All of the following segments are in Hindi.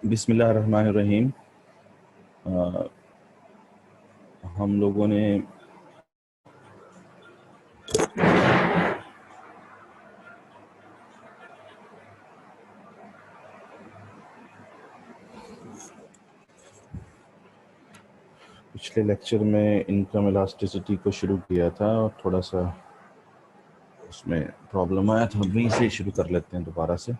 बिस्मिल्लाहिर्रहमानिर्रहीम। हम लोगों ने पिछले लेक्चर में इनकम इलास्टिसिटी को शुरू किया था और थोड़ा सा उसमें प्रॉब्लम आया था, वहीं से शुरू कर लेते हैं दोबारा से।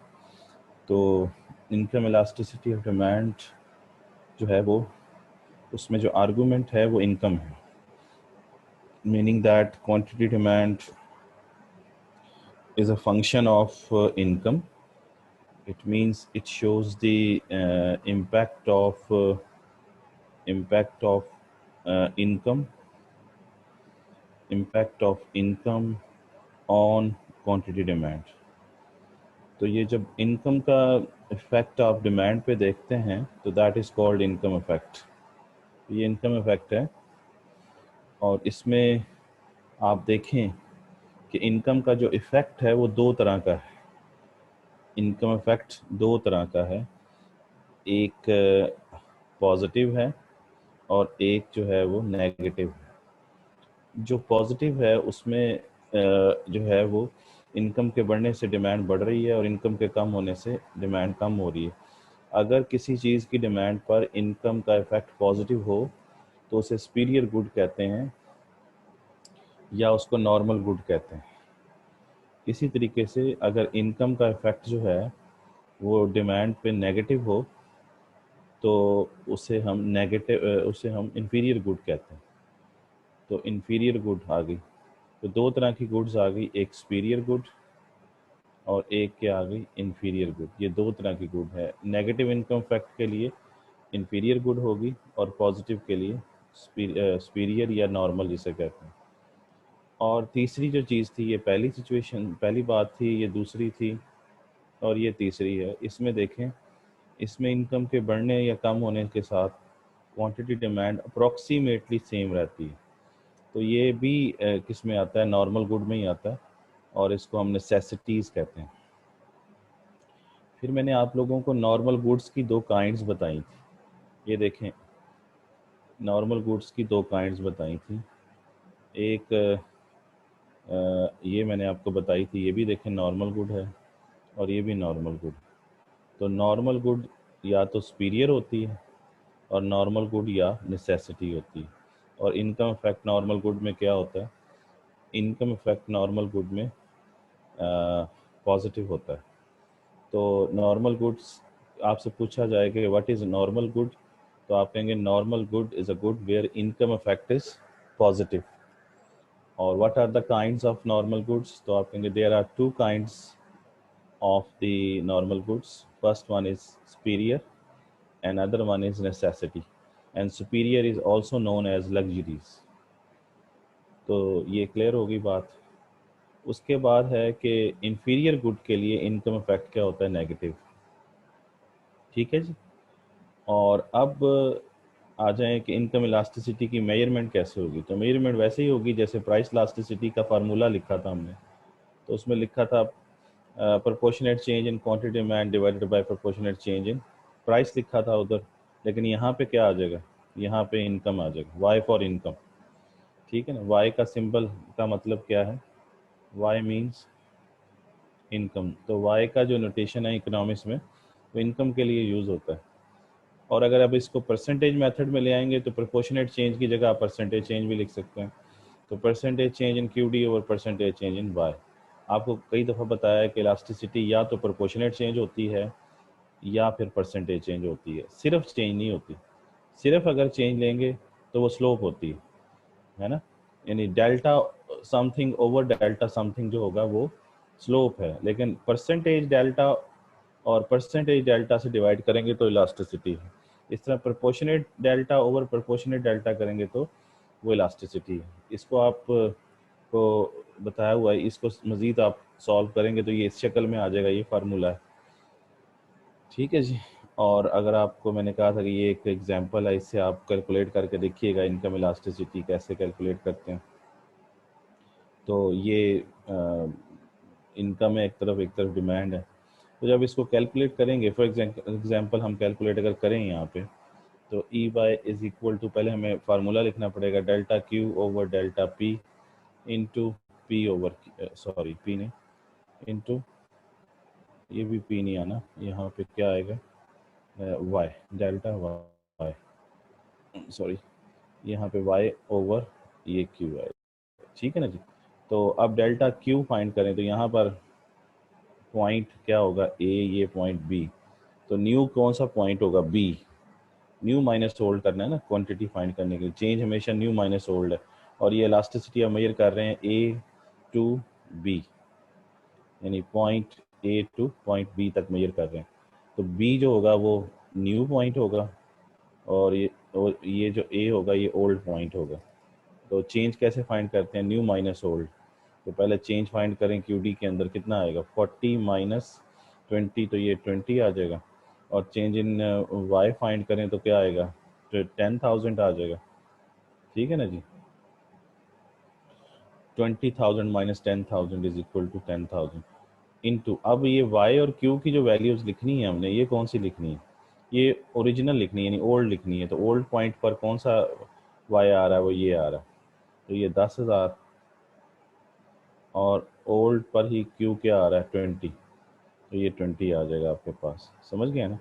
तो इनकम इलास्टिसिटी ऑफ डिमांड जो है वो, उसमें जो आर्गूमेंट है वो इनकम है, meaning that quantity demand is a function of income. It means it shows the impact of income on quantity demand. तो ये जब इनकम का इफेक्ट आप डिमांड पे देखते हैं तो that is called income effect. ये इनकम इफेक्ट है, और इसमें आप देखें कि इनकम का जो इफेक्ट है वो दो तरह का है। इनकम इफेक्ट दो तरह का है, एक पॉजिटिव है और एक जो है वो नेगेटिव है। जो पॉजिटिव है उसमें जो है वो इनकम के बढ़ने से डिमांड बढ़ रही है और इनकम के कम होने से डिमांड कम हो रही है। अगर किसी चीज़ की डिमांड पर इनकम का इफेक्ट पॉजिटिव हो तो उसे सुपीरियर गुड कहते हैं या उसको नॉर्मल गुड कहते हैं। इसी तरीके से अगर इनकम का इफेक्ट जो है वो डिमांड पे नेगेटिव हो तो उसे हम इंफीरियर गुड कहते हैं। तो इंफीरियर गुड आ गई, तो दो तरह की गुड्स आ गई, एक सुपीरियर गुड और एक क्या आ गई, इंफीरियर गुड। ये दो तरह की गुड है। नेगेटिव इनकम फैक्ट के लिए इंफीरियर गुड होगी और पॉजिटिव के लिए सुपीरियर या नॉर्मल जिसे कहते हैं। और तीसरी जो चीज़ थी, ये पहली सिचुएशन, पहली बात थी, ये दूसरी थी और ये तीसरी है। इसमें देखें, इसमें इनकम के बढ़ने या कम होने के साथ क्वांटिटी डिमांड अप्रॉक्सीमेटली सेम रहती है। तो ये भी किस में आता है, नॉर्मल गुड में ही आता है, और इसको हम नेसेसिटीज़ कहते हैं। फिर मैंने आप लोगों को नॉर्मल गुड्स की दो काइंड्स बताई थी। ये देखें, नॉर्मल गुड्स की दो काइंड्स बताई थी। एक ये मैंने आपको बताई थी, ये भी देखें नॉर्मल गुड है और ये भी नॉर्मल गुड। तो नॉर्मल गुड या तो सुपीरियर होती है और नॉर्मल गुड या नेसेसिटी होती है। और इनकम इफेक्ट नॉर्मल गुड में क्या होता है, इनकम इफेक्ट नॉर्मल गुड में पॉजिटिव होता है। तो नॉर्मल गुड्स आपसे पूछा जाए कि व्हाट इज़ नॉर्मल गुड, तो आप कहेंगे normal good is a good where income effect is positive. और what are the kinds of normal goods, तो आप कहेंगे there are two kinds of the normal goods. First one is superior and other one is necessity, and superior is also known as luxuries. तो ये क्लियर होगी बात। उसके बाद है कि inferior good के लिए इनकम इफेक्ट क्या होता है, नेगेटिव। ठीक है जी। और अब आ जाए कि इनकम इलास्टिसिटी की मेजरमेंट कैसे होगी। तो मेजरमेंट वैसे ही होगी जैसे प्राइस इलास्टिसिटी का फार्मूला लिखा था हमने। तो उसमें लिखा था proportionate change in quantity demand divided by proportionate change in price लिखा था उधर, लेकिन यहाँ पे क्या आ जाएगा, यहाँ पे इनकम आ जाएगा, वाई फॉर इनकम। ठीक है ना, वाई का सिंबल का मतलब क्या है, वाई मीन्स इनकम। तो वाई का जो नोटेशन है इकोनॉमिक्स में वो इनकम के लिए यूज़ होता है। और अगर अब इसको परसेंटेज मेथड में ले आएंगे तो प्रोपोर्शनेट चेंज की जगह आप परसेंटेज चेंज भी लिख सकते हैं। तो percentage change in Q D और परसेंटेज चेंज इन वाई। आपको कई दफ़ा बताया है कि इलास्टिसिटी या तो प्रोपोर्शनेट चेंज होती है या फिर परसेंटेज चेंज होती है, सिर्फ चेंज नहीं होती। सिर्फ अगर चेंज लेंगे तो वो स्लोप होती है ना, यानी delta something over delta something जो होगा वो स्लोप है। लेकिन परसेंटेज डेल्टा और परसेंटेज डेल्टा से डिवाइड करेंगे तो इलास्टिसिटी है। इस तरह proportionate delta over proportionate delta करेंगे तो वो इलास्टिसिटी है। इसको आप को बताया हुआ है, इसको मज़ीद आप सॉल्व करेंगे तो ये इस शक्ल में आ जाएगा, ये फार्मूला है। ठीक है जी। और अगर आपको मैंने कहा था कि ये एक एग्जांपल है, इससे आप कैलकुलेट करके देखिएगा इनकम इलास्टिसिटी कैसे कैलकुलेट करते हैं। तो ये इनकम है एक तरफ डिमांड है। तो जब इसको कैलकुलेट करेंगे, फॉर एग्जांपल हम कैलकुलेट अगर करें यहाँ पे, तो E Y is equal to, पहले हमें फार्मूला लिखना पड़ेगा, delta Q over delta P into P over, sorry P नहीं, इंटू, ये भी पी नहीं आना, यहाँ पे क्या आएगा, वाई, डेल्टा वाई, सॉरी यहाँ पे वाई ओवर ये क्यू है। ठीक है ना जी। तो अब डेल्टा क्यू फाइंड करें, तो यहाँ पर पॉइंट क्या होगा, ए, ये पॉइंट बी, तो न्यू कौन सा पॉइंट होगा, बी। न्यू माइनस ओल्ड करना है ना क्वांटिटी फाइंड करने के लिए, चेंज हमेशा न्यू माइनस ओल्ड है। और ये इलास्टिसिटी हम मेजर कर रहे हैं ए टू बी, यानी point A to point B तक मेजर कर रहे हैं। तो बी जो होगा वो न्यू पॉइंट होगा, और ये जो ए होगा ये ओल्ड पॉइंट होगा। तो चेंज कैसे फाइंड करते हैं, न्यू माइनस ओल्ड। तो पहले चेंज फाइंड करें, क्यू डी के अंदर कितना आएगा, 40 माइनस 20, तो ये 20 आ जाएगा। और चेंज इन वाई फाइंड करें तो क्या आएगा, तो 10,000 आ जाएगा। ठीक है ना जी। 20,000 minus 10,000 is equal to 10,000 into, अब ये वाई और क्यू की जो वैल्यूज लिखनी है हमने, ये कौन सी लिखनी है, ये ओरिजिनल लिखनी है, यानी ओल्ड लिखनी है। तो ओल्ड पॉइंट पर कौन सा वाई आ रहा है, वो ये आ रहा है, तो ये 10,000, और ओल्ड पर ही क्यू क्या आ रहा है, 20, तो ये 20 आ जाएगा आपके पास। समझ गए ना।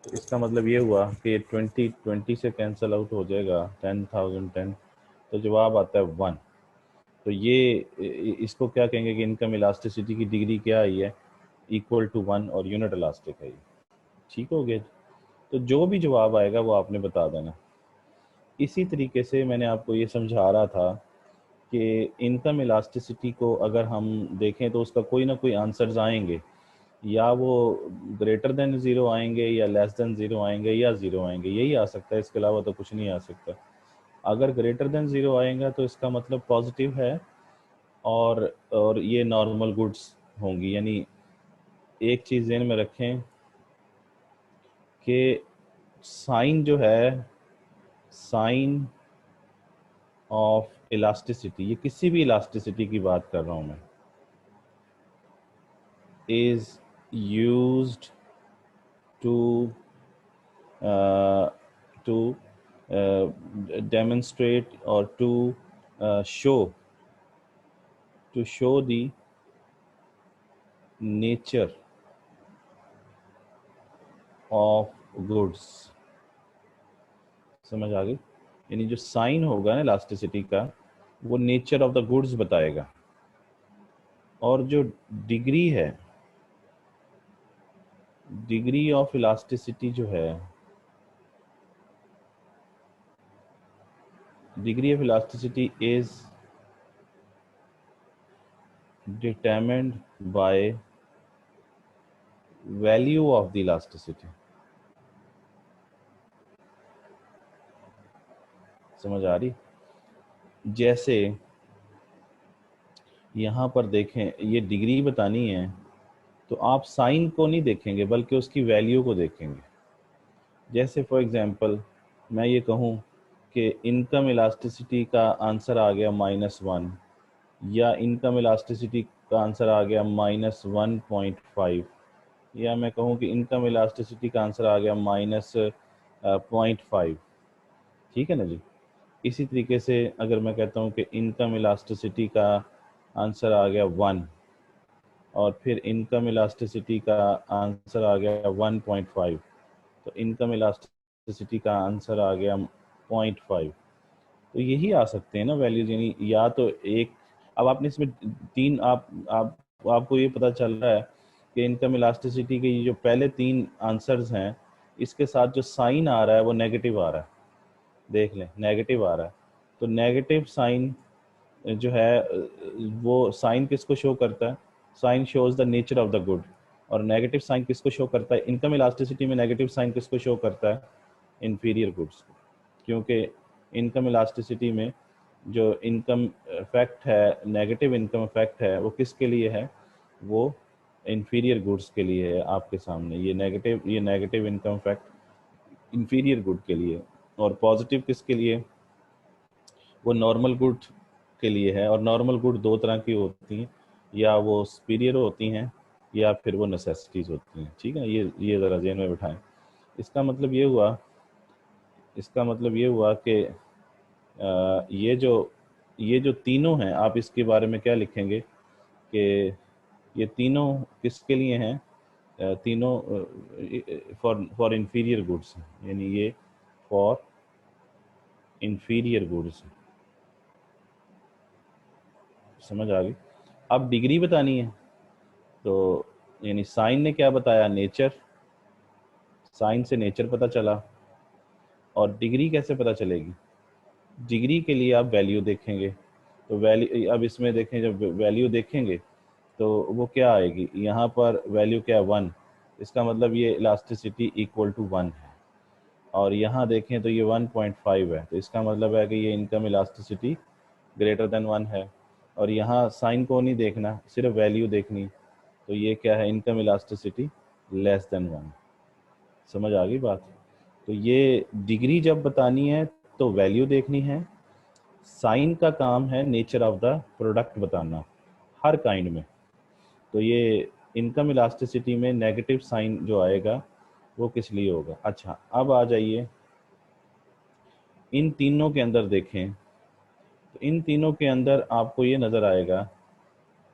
तो इसका मतलब ये हुआ कि 20 से कैंसिल आउट हो जाएगा, 10,000 10, तो जवाब आता है 1। तो ये इसको क्या कहेंगे कि इनकम इलास्टिसिटी की डिग्री क्या आई है, इक्वल टू 1, और यूनिट इलास्टिक है ये। ठीक हो गया। तो जो भी जवाब आएगा वो आपने बता देना। इसी तरीके से मैंने आपको ये समझा रहा था कि इनकम इलास्टिसिटी को अगर हम देखें तो उसका कोई ना कोई आंसर्स आएंगे, या वो ग्रेटर देन ज़ीरो आएंगे, या लेस देन ज़ीरो आएंगे, या ज़ीरो आएंगे, यही आ सकता है, इसके अलावा तो कुछ नहीं आ सकता। अगर ग्रेटर देन ज़ीरो आएगा तो इसका मतलब पॉजिटिव है, और ये नॉर्मल गुड्स होंगी। यानी एक चीज़ ध्यान में रखें कि साइन जो है, साइन ऑफ इलास्टिसिटी, ये किसी भी इलास्टिसिटी की बात कर रहा हूँ मैं, is used to to demonstrate or show to show the nature of goods। समझ आ गई। यानी जो साइन होगा ना इलास्टिसिटी का, वो नेचर ऑफ द गुड्स बताएगा। और जो डिग्री है, डिग्री ऑफ इलास्टिसिटी जो है, degree of elasticity is determined by value of the elasticity. समझ आ रही। जैसे यहाँ पर देखें, ये डिग्री बतानी है, तो आप साइन को नहीं देखेंगे बल्कि उसकी वैल्यू को देखेंगे। जैसे फॉर एग्जांपल मैं ये कहूँ कि इनकम इलास्टिसिटी का आंसर आ गया -1, या इनकम इलास्टिसिटी का आंसर आ गया -1.5, या मैं कहूँ कि इनकम इलास्टिसिटी का आंसर आ गया -0.5। ठीक है ना जी। इसी तरीके से अगर मैं कहता हूँ कि इनकम इलास्टिसिटी का आंसर आ गया 1, और फिर इनकम इलास्टिसिटी का आंसर आ गया 1.5, तो इनकम इलास्टिसिटी का आंसर आ गया 0.5। तो यही आ सकते हैं ना वैल्यूज, यानी या तो एक, अब आपने इसमें तीन, आपको ये पता चल रहा है कि इनकम इलास्टिसिटी के ये जो पहले तीन आंसर्स हैं, इसके साथ जो साइन आ रहा है वो नेगेटिव आ रहा है। देख लें, नेगेटिव आ रहा है। तो नेगेटिव साइन जो है, वो साइन किसको शो करता है, sign shows the nature of the good. और नेगेटिव साइन किसको शो करता है, इनकम इलास्टिसिटी में नेगेटिव साइन किसको शो करता है, इंफीरियर गुड्स को। क्योंकि इनकम इलास्टिसिटी में जो इनकम इफेक्ट है, नेगेटिव इनकम इफेक्ट है, वो किसके लिए है, वो इंफीरियर गुड्स के लिए है आपके सामने, ये negative income fact inferior good के लिए, और पॉजिटिव किसके लिए, वो नॉर्मल गुड के लिए है। और नॉर्मल गुड दो तरह की होती हैं, या वो सुपीरियर होती हैं या फिर वो नेसेसिटीज़ होती हैं। ठीक है, ये ज़रा ज़हन में बिठाएं। इसका मतलब ये हुआ, इसका मतलब ये हुआ कि ये जो तीनों हैं, आप इसके बारे में क्या लिखेंगे कि ये तीनों किसके लिए हैं, तीनों फॉर इंफीरियर गुड्स, यानी ये फॉर इंफीरियर गुड्स। समझ आ गई। अब डिग्री बतानी है, तो यानी साइन ने क्या बताया, नेचर, साइन से नेचर पता चला। और डिग्री कैसे पता चलेगी, डिग्री के लिए आप वैल्यू देखेंगे। तो वैल्यू, अब इसमें देखें, जब वैल्यू देखेंगे तो वो क्या आएगी, यहाँ पर वैल्यू क्या है, 1। इसका मतलब ये इलास्टिसिटी इक्वल टू 1 है। और यहाँ देखें तो ये 1.5 है, तो इसका मतलब है कि ये इनकम इलास्टिसिटी ग्रेटर देन 1 है। और यहाँ साइन को नहीं देखना, सिर्फ वैल्यू देखनी, तो ये क्या है, इनकम इलास्टिसिटी लेस देन 1। समझ आ गई बात। तो ये डिग्री जब बतानी है तो वैल्यू देखनी है। साइन का काम है नेचर ऑफ द प्रोडक्ट बताना हर काइंड में। तो ये इनकम इलास्टिसिटी में नेगेटिव साइन जो आएगा वो किस लिए होगा। अच्छा, अब आ जाइए इन तीनों के अंदर देखें, तो इन तीनों के अंदर आपको ये नज़र आएगा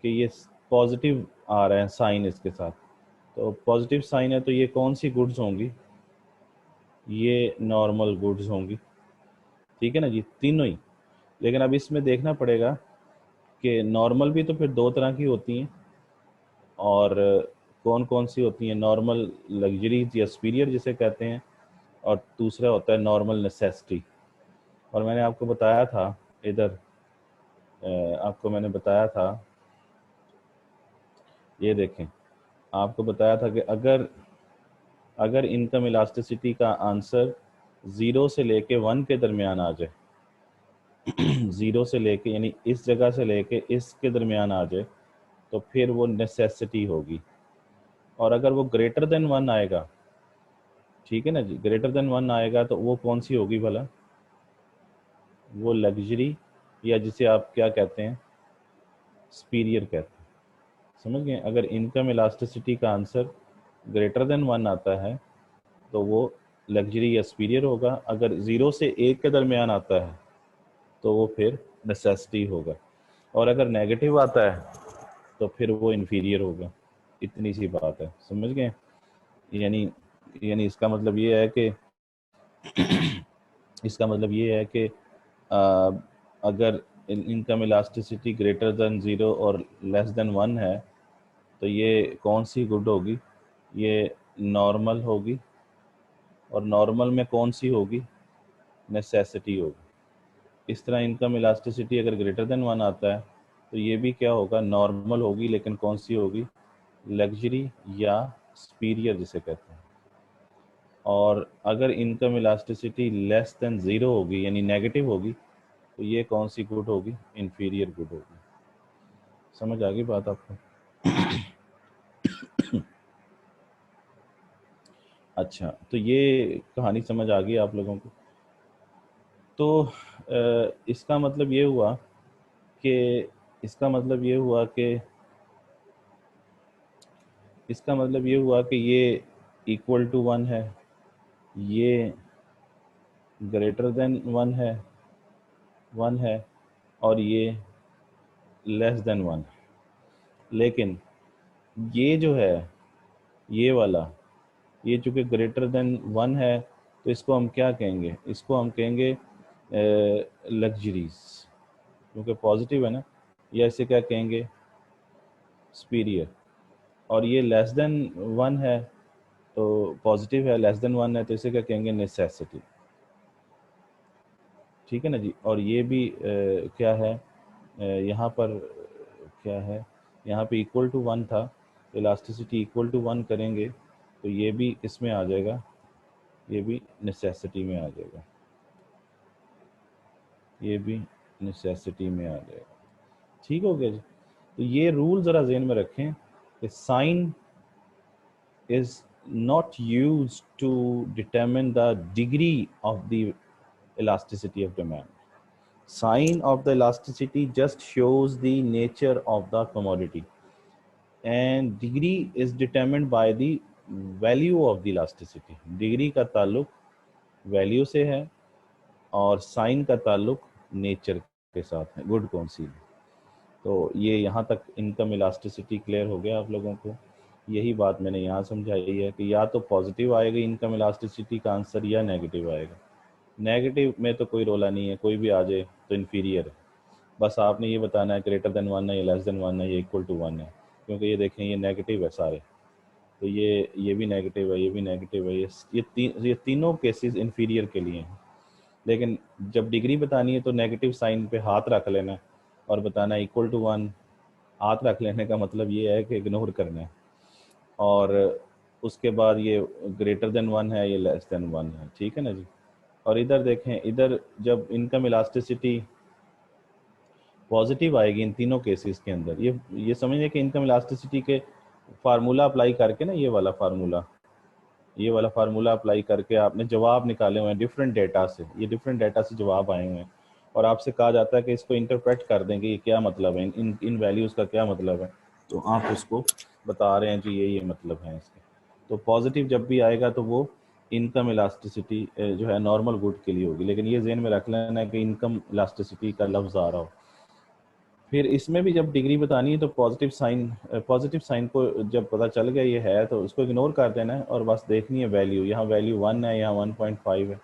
कि ये पॉजिटिव आ रहे हैं साइन इसके साथ। तो पॉजिटिव साइन है, तो ये कौन सी गुड्स होंगी, ये नॉर्मल गुड्स होंगी। ठीक है ना जी, तीनों ही। लेकिन अब इसमें देखना पड़ेगा कि नॉर्मल भी तो फिर दो तरह की होती हैं, और कौन कौन सी होती हैं, नॉर्मल लग्जरीज या सुपीरियर जिसे कहते हैं, और दूसरा होता है नॉर्मल नेसेसिटी। और मैंने आपको बताया था इधर, आपको मैंने बताया था, ये देखें, आपको बताया था कि अगर अगर इनकम इलास्टिसिटी का आंसर 0 से लेके 1 के दरमियान आ जाए, 0 से लेके यानी इस जगह से लेके इसके दरमियान आ जाए, तो फिर वो नेसेसिटी होगी। और अगर वो ग्रेटर देन 1 आएगा, ठीक है ना जी, ग्रेटर देन 1 आएगा, तो वो कौन सी होगी भला, वो लग्जरी, या जिसे आप क्या कहते हैं, सुपीरियर कहते हैं। समझ गए। अगर इनकम इलास्टिसिटी का आंसर ग्रेटर देन 1 आता है तो वो लग्जरी या सुपीरियर होगा। अगर 0 से 1 के दरमियान आता है तो वो फिर नेसेसिटी होगा। और अगर नेगेटिव आता है तो फिर वो इन्फीरियर होगा। इतनी सी बात है, समझ गए। यानी यानी इसका मतलब ये है कि इसका मतलब ये है कि अगर इनकम इलास्टिसिटी ग्रेटर देन 0 और लेस देन 1 है, तो ये कौन सी गुड होगी, ये नॉर्मल होगी। और नॉर्मल में कौन सी होगी, नेसेसिटी होगी। इस तरह इनकम इलास्टिसिटी अगर ग्रेटर देन 1 आता है तो ये भी क्या होगा, नॉर्मल होगी, लेकिन कौन सी होगी, लग्जरी या सुपीरियर जिसे कहते हैं। और अगर इनकम इलास्टिसिटी लेस देन 0 होगी, यानी नेगेटिव होगी, तो ये कौन सी गुड होगी, इन्फीरियर गुड होगी। समझ आ गई बात आपको। अच्छा, तो ये कहानी समझ आ गई आप लोगों को। तो इसका मतलब ये हुआ कि इसका मतलब ये हुआ कि इसका मतलब ये हुआ कि ये इक्वल टू 1 है, ये ग्रेटर देन 1 है, और ये लेस देन 1। लेकिन ये जो है, ये वाला, ये चूँकि ग्रेटर देन 1 है, तो इसको हम क्या कहेंगे, इसको हम कहेंगे लग्जरीज, क्योंकि पॉजिटिव है ना। या इसे क्या कहेंगे, सुपीरियर। और ये लेस देन 1 है, तो पॉजिटिव है, लेस देन 1 है, तो इसे क्या कहेंगे, नेसेसिटी। ठीक है ना जी। और ये भी क्या है, यहाँ पर क्या है, यहाँ पे इक्वल टू 1 था, इलास्टिसिटी इक्वल टू 1 करेंगे तो ये भी इसमें आ जाएगा, ये भी नेसेसिटी में आ जाएगा, ये भी नेसेसिटी में आ जाएगा। ठीक हो गया जी। तो ये रूल ज़रा ज़हन में रखें The sign is not used to determine the degree of the elasticity of demand. Sign of the elasticity just shows the nature of the commodity, and degree is determined by the value of the elasticity. Degree का ताल्लुक वैल्यू से है और साइन का ताल्लुक नेचर के साथ है, गुड कौन सी है। तो ये यहाँ तक इनकम इलास्टिसिटी क्लियर हो गया आप लोगों को। यही बात मैंने यहाँ समझाई है कि या तो पॉजिटिव आएगा इनकम इलास्टिसिटी का आंसर या नेगेटिव आएगा। नेगेटिव में तो कोई रोला नहीं है, कोई भी आ जाए तो इन्फीरियर है। बस आपने ये बताना है ग्रेटर देन 1 है, ये लेस देन 1 है, ये इक्वल टू 1 है, क्योंकि ये देखें ये नेगेटिव है सारे। तो ये भी नेगेटिव है, ये भी नेगेटिव है, ये तीनों केसेस इन्फीरियर के लिए हैं। लेकिन जब डिग्री बतानी है तो नेगेटिव साइन पे हाथ रख लेना है और बताना है इक्वल टू 1। हाथ रख लेने का मतलब ये है कि इग्नोर करना है। और उसके बाद ये ग्रेटर देन 1 है, ये लेस देन 1 है, ठीक है ना जी। और इधर देखें, इधर जब इनकम इलास्टिसिटी पॉजिटिव आएगी इन तीनों केसेस के अंदर, ये समझिए कि इनकम इलास्टिसिटी के फार्मूला अप्लाई करके ना, ये वाला फार्मूला अप्लाई करके आपने जवाब निकाले हुए हैं डिफरेंट डेटा से। ये डिफरेंट डेटा से जवाब आए हुए हैं और आपसे कहा जाता है कि इसको इंटरप्रेट कर दें कि ये क्या मतलब है, इन वैल्यूज़ का क्या मतलब है। तो आप उसको बता रहे हैं जी ये मतलब है इसके। तो पॉजिटिव जब भी आएगा तो वो इनकम इलास्टिसिटी जो है नॉर्मल गुड के लिए होगी। लेकिन ये ज़हन में रख लेना है कि इनकम इलास्टिसिटी का लफ्ज़ आ रहा हो। फिर इसमें भी जब डिग्री बतानी है तो पॉजिटिव साइन को जब पता चल गया ये है तो उसको इग्नोर कर देना है और बस देखनी है वैल्यू। यहाँ वैल्यू 1 है, यहाँ 1.5 है,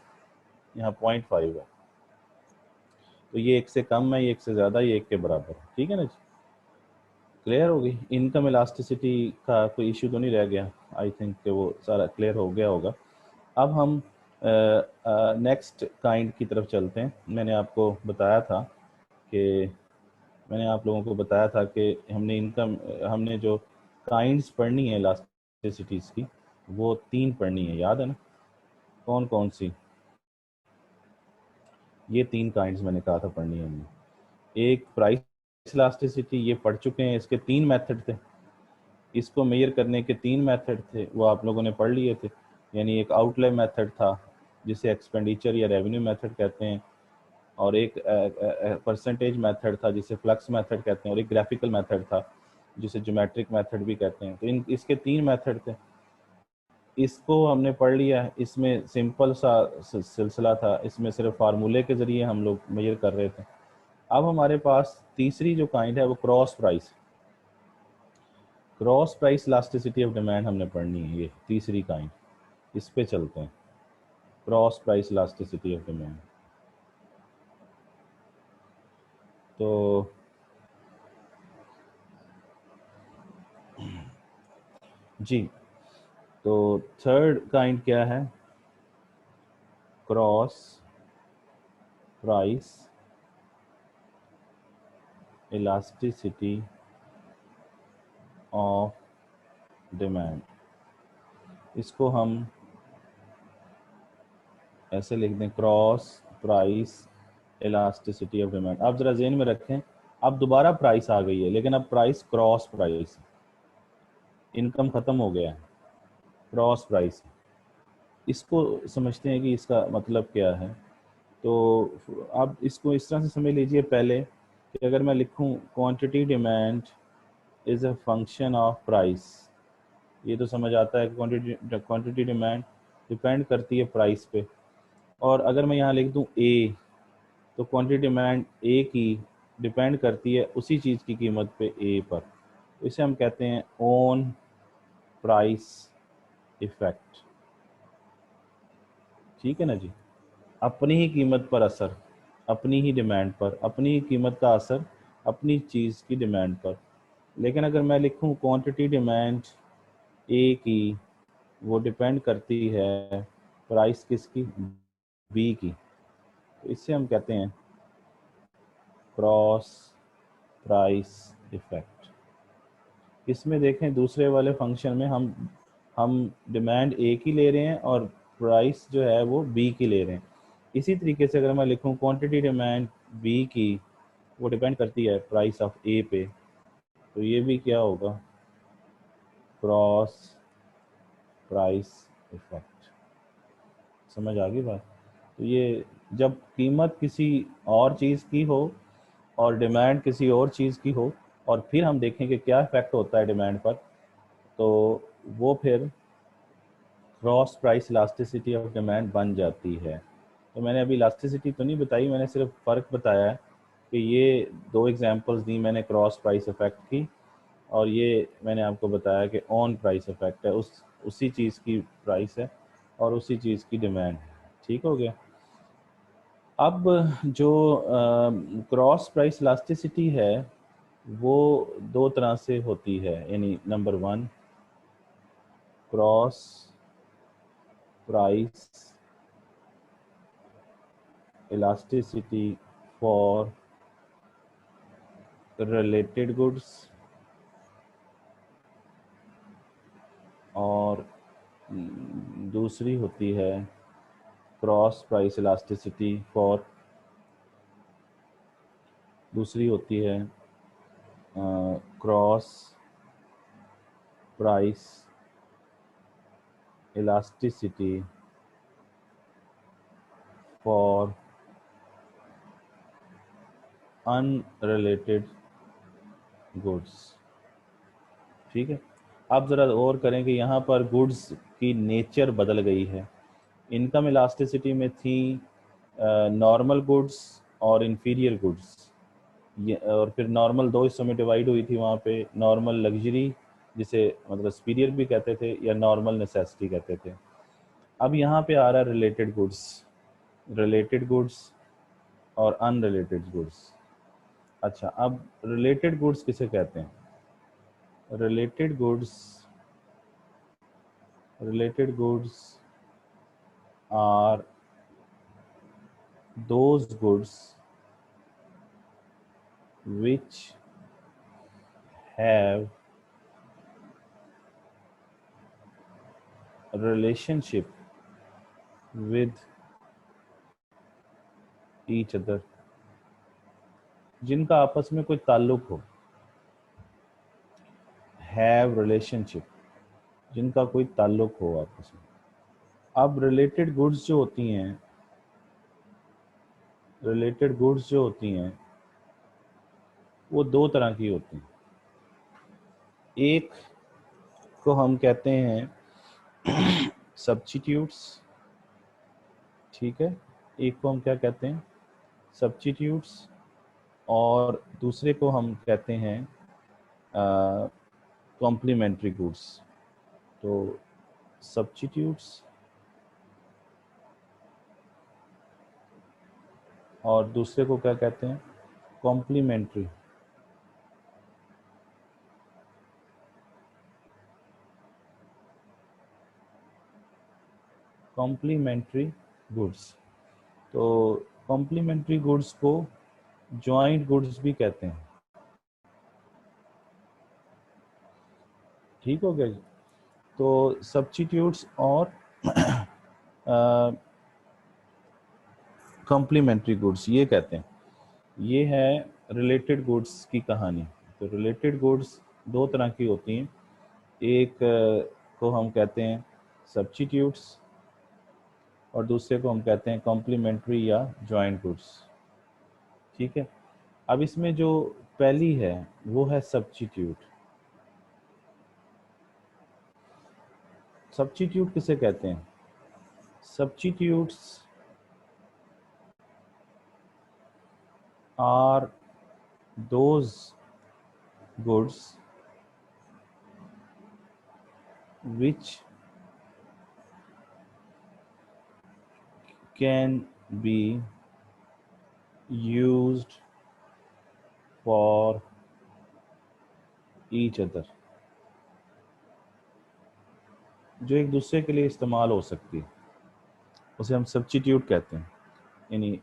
यहाँ 0.5 है। तो ये एक से कम है, ये एक से ज़्यादा, ये एक के बराबर है, ठीक है ना जी। क्लियर होगी। इनकम इलास्टिसिटी का कोई इशू तो नहीं रह गया, आई थिंक कि वो सारा क्लियर हो गया होगा। अब हम नेक्स्ट काइंड की तरफ चलते हैं। मैंने आपको बताया था कि मैंने आप लोगों को बताया था कि हमने जो काइंड्स पढ़नी है इलास्टिसिटीज़ की, वो 3 पढ़नी है, याद है ना? कौन कौन सी? ये 3 काइंड्स मैंने कहा था पढ़नी है हमने। एक प्राइस इलास्टिसिटी, ये पढ़ चुके हैं, इसके 3 मेथड थे। इसको मेजर करने के 3 मेथड थे, वो आप लोगों ने पढ़ लिए थे। यानी एक आउटले मेथड था जिसे एक्सपेंडिचर या रेवेन्यू मेथड कहते हैं, और एक परसेंटेज मेथड था जिसे फ्लक्स मेथड कहते हैं, और एक ग्राफिकल मेथड था जिसे ज्योमेट्रिक मेथड भी कहते हैं। तो इसके 3 मेथड थे। इसको हमने पढ़ लिया है। इसमें सिंपल सा सिलसिला था, इसमें सिर्फ फार्मूले के ज़रिए हम लोग मेजर कर रहे थे। अब हमारे पास तीसरी जो काइंड है वो cross price elasticity of demand हमने पढ़नी है। ये तीसरी काइंड, इस पे चलते हैं। Cross price elasticity of demand. तो जी, तो थर्ड काइंड क्या है? Cross price elasticity of demand. इसको हम ऐसे लिख दें, cross price elasticity of demand. आप ज़रा ज़हन में रखें, अब दोबारा प्राइस आ गई है, लेकिन अब प्राइस क्रॉस प्राइस, इनकम ख़त्म हो गया है, क्रॉस प्राइस। इसको समझते हैं कि इसका मतलब क्या है। तो आप इसको इस तरह से समझ लीजिए पहले कि अगर मैं लिखूं quantity demand is a function of price, ये तो समझ आता है कि क्वांटिटी डिमांड डिपेंड करती है प्राइस पे। और अगर मैं यहाँ लिख दूँ ए, तो क्वांटिटी डिमांड ए की डिपेंड करती है उसी चीज़ की कीमत पे ए पर। तो इसे हम कहते हैं ऑन प्राइस इफेक्ट, ठीक है ना जी। अपनी ही कीमत पर असर, अपनी ही डिमांड पर, अपनी ही कीमत का असर अपनी चीज़ की डिमांड पर। लेकिन अगर मैं लिखूं क्वांटिटी डिमांड ए की, वो डिपेंड करती है प्राइस किसकी? बी की। तो इससे हम कहते हैं क्रॉस प्राइस इफेक्ट। इसमें देखें दूसरे वाले फंक्शन में हम डिमांड ए की ले रहे हैं और प्राइस जो है वो बी की ले रहे हैं। इसी तरीके से अगर मैं लिखूं क्वांटिटी डिमांड बी की, वो डिपेंड करती है प्राइस ऑफ ए पे, तो ये भी क्या होगा? Cross price effect. समझ आ गई बात? तो ये जब कीमत किसी और चीज़ की हो और डिमांड किसी और चीज़ की हो और फिर हम देखें कि क्या इफेक्ट होता है डिमांड पर, तो वो फिर cross price elasticity of demand बन जाती है। तो मैंने अभी इलास्टिसिटी तो नहीं बताई, मैंने सिर्फ फ़र्क बताया है कि ये दो एग्जांपल्स दी मैंने क्रॉस प्राइस इफेक्ट की, और ये मैंने आपको बताया कि ऑन प्राइस इफेक्ट है, उसी चीज़ की प्राइस है और उसी चीज़ की डिमांड है। ठीक हो गया? अब जो क्रॉस प्राइस इलास्टिसिटी है वो दो तरह से होती है, यानी number one, cross price elasticity for related goods, और दूसरी होती है क्रॉस प्राइस इलास्टिसिटी फॉर, दूसरी होती है cross price elasticity for unrelated goods. ठीक है? अब ज़रा और करें कि यहाँ पर गुड्स की नेचर बदल गई है। इनकम इलास्टिसिटी में थी नॉर्मल गुड्स और इंफीरियर गुड्स, और फिर नॉर्मल दो हिस्सों में डिवाइड हुई थी वहाँ पे, नॉर्मल लग्जरी जिसे मतलब सुपीरियर भी कहते थे या नॉर्मल नेसेसिटी कहते थे। अब यहाँ पे आ रहा है रिलेटेड गुड्स और अनरिलेटेड गुड्स। अच्छा, अब रिलेटेड गुड्स किसे कहते हैं? Related goods are those goods which have a relationship with each other, जिनका आपस में कोई ताल्लुक हो। हैव रिलेशनशिप, जिनका कोई ताल्लुक हो आपस में। अब रिलेटेड गुड्स जो होती हैं वो दो तरह की होती हैं। एक को हम कहते हैं सब्स्टिट्यूट्स, ठीक है? एक को हम क्या कहते हैं? सब्स्टिट्यूट्स, और दूसरे को हम कहते हैं कॉम्प्लीमेंट्री गुड्स। तो सब्स्टिट्यूट्स और दूसरे को क्या कहते हैं? कॉम्प्लीमेंट्री। Complementary goods. तो कॉम्प्लीमेंट्री गुड्स को जॉइंट गुड्स भी कहते हैं। ठीक हो गया जी? तो सब्स्टिट्यूट्स और कॉम्प्लीमेंट्री गुड्स ये कहते हैं। ये है रिलेटेड गुड्स की कहानी। तो रिलेटेड गुड्स दो तरह की होती हैं। एक को हम कहते हैं सब्स्टिट्यूट्स और दूसरे को हम कहते हैं कॉम्प्लीमेंट्री या जॉइंट गुड्स। ठीक है? अब इसमें जो पहली है वो है सब्स्टिट्यूट। सब्स्टिट्यूट किसे कहते हैं? Substitutes are those goods which can be used for each other, जो एक दूसरे के लिए इस्तेमाल हो सकती है, उसे हम सब्स्टिट्यूट कहते हैं। यानी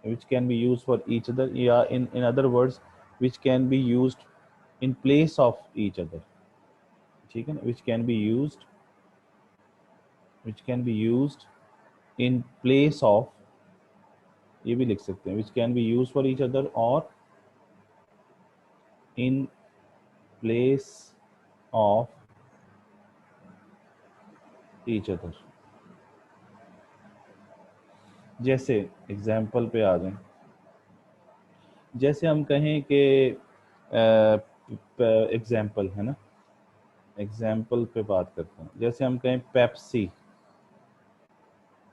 which can be used for each other, या in other words which can be used in place of each other। ठीक है ना? which can be used in place of, ये भी लिख सकते हैं which can be used for each other और in place of each other. जैसे एग्जाम्पल पे आ जाएं, जैसे हम कहें कि एग्जाम्पल है ना, एग्जाम्पल पे बात करते हैं। जैसे हम कहें पेप्सी,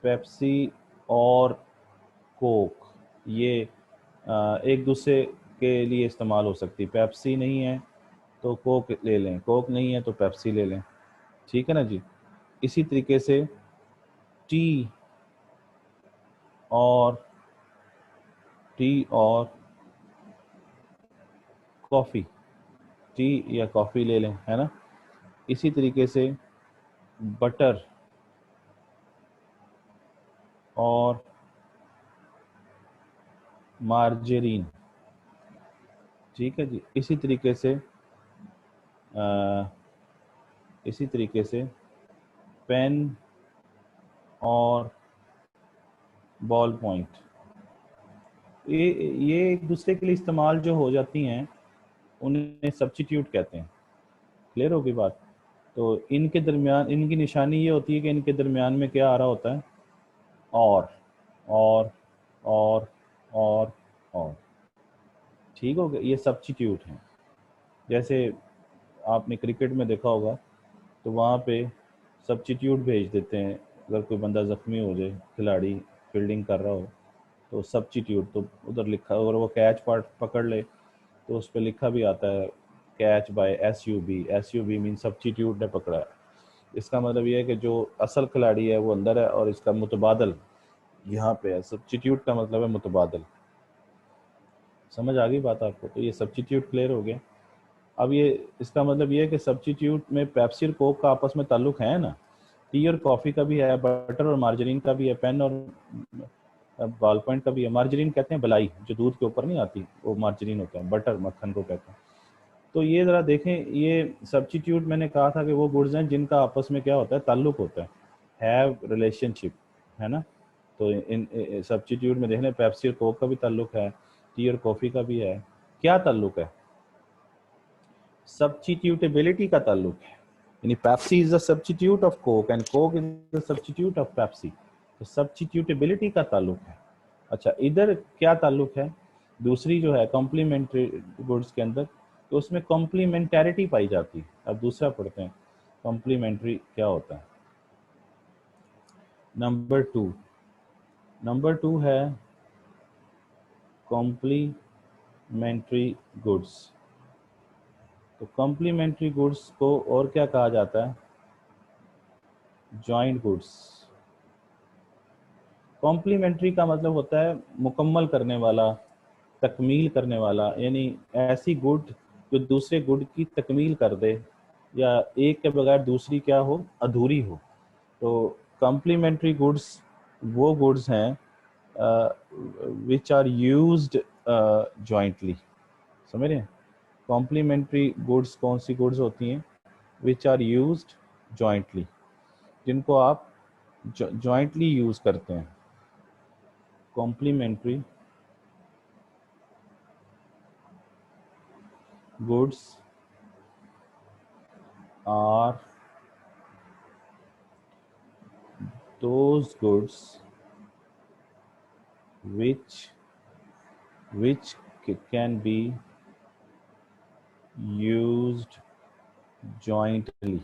पेप्सी और कोक, ये एक दूसरे के लिए इस्तेमाल हो सकती है। पेप्सी नहीं है तो कोक ले लें, कोक नहीं है तो पेप्सी ले लें, ठीक है ना जी। इसी तरीके से टी और कॉफ़ी, टी या कॉफ़ी ले लें, है ना। इसी तरीके से बटर और मार्जरीन, ठीक है जी। अ, इसी तरीके से पेन और बॉल पॉइंट, ये एक दूसरे के लिए इस्तेमाल जो हो जाती हैं उन्हें सब्स्टिट्यूट कहते हैं। क्लियर होगी बात। तो इनके दरमियान, इनकी निशानी ये होती है कि इनके दरमियान में क्या आ रहा होता है, और और और और और, ठीक हो गया। ये सब्स्टिट्यूट हैं। जैसे आपने क्रिकेट में देखा होगा तो वहाँ पे सब्स्टिट्यूट भेज देते हैं। अगर कोई बंदा ज़ख्मी हो जाए, खिलाड़ी फील्डिंग कर रहा हो तो सब्स्टिट्यूट, तो उधर लिखा, अगर वो कैच पार्ट पकड़ ले तो उस पर लिखा भी आता है catch by SUB। SUB mean substitute ने पकड़ा है। इसका मतलब ये है कि जो असल खिलाड़ी है वो अंदर है और इसका मुतबादल यहाँ पे है। सब्स्टिट्यूट का मतलब है मुतबादल। समझ आ गई बात आपको। तो ये सब्स्टिट्यूट क्लियर हो गया। अब ये इसका मतलब ये है कि सब्स्टिट्यूट में पेप्सी और कोक का आपस में ताल्लुक है ना, टी और कॉफ़ी का भी है, बटर और मार्जरीन का भी है, पेन और बॉल पॉइंट का भी है। मार्जरीन कहते हैं बलाई, जो दूध के ऊपर नहीं आती वो मार्जरीन होता है, बटर मक्खन को कहते हैं। तो ये ज़रा देखें, ये सब्स्टिट्यूट मैंने कहा था कि वो गुड्स हैं जिनका आपस में क्या होता है, ताल्लुक होता है, हैव रिलेशनशिप, है ना। तो इन सब्स्टिट्यूट में देख लें, पेप्सी और कोक का भी ताल्लुक है, टी और कॉफ़ी का भी है। क्या ताल्लुक है? सब्स्टिट्यूटेबिलिटी का ताल्लुक है। यानी Pepsi is the substitute of Coke and Coke is the substitute of Pepsi. तो सब्स्टिट्यूटेबिलिटी का ताल्लुक है। अच्छा, इधर क्या ताल्लुक है? दूसरी जो है कॉम्प्लीमेंट्री गुड्स के अंदर, तो उसमें कॉम्प्लीमेंटैरिटी पाई जाती है। अब दूसरा पढ़ते हैं, कॉम्प्लीमेंट्री क्या होता है। नंबर टू है कॉम्प्लीमेंट्री गुड्स। तो कॉम्प्लीमेंट्री गुड्स को और क्या कहा जाता है? Joint goods. कॉम्प्लीमेंट्री का मतलब होता है मुकम्मल करने वाला, तकमील करने वाला, यानी ऐसी गुड जो दूसरे गुड की तकमील कर दे, या एक के बगैर दूसरी क्या हो, अधूरी हो। तो कॉम्प्लीमेंट्री गुड्स वो गुड्स हैं विच आर यूज्ड जॉइंटली। समझ रहे हैं? कॉम्प्लीमेंट्री गुड्स कौन सी गुड्स होती हैं? विच आर यूज्ड जॉइंटली, जिनको आप जॉइंटली यूज़ करते हैं। Complementary goods are those goods which can be used jointly।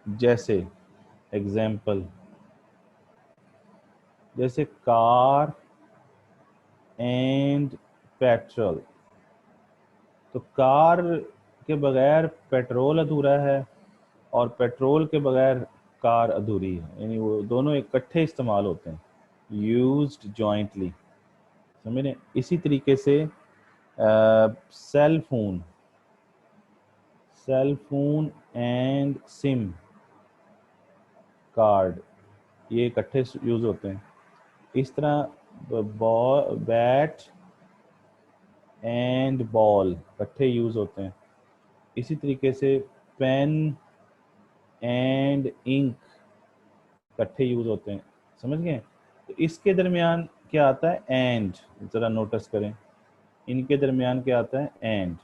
जैसे एग्जाम्पल, जैसे कार एंड पेट्रोल। तो कार के बगैर पेट्रोल अधूरा है और पेट्रोल के बगैर कार अधूरी है, यानी वो दोनों इकट्ठे इस्तेमाल होते हैं, यूज्ड जॉइंटली। समझ रहे? इसी तरीके से cell phone and SIM card, ये इकट्ठे यूज होते हैं। इस तरह बैट एंड बॉल इकट्ठे यूज होते हैं। इसी तरीके से पेन एंड इंक इकट्ठे यूज होते हैं। समझ गए? तो इसके दरमियान क्या आता है? एंड। ज़रा नोटिस करें, इनके दरमियान क्या आता है? एंड।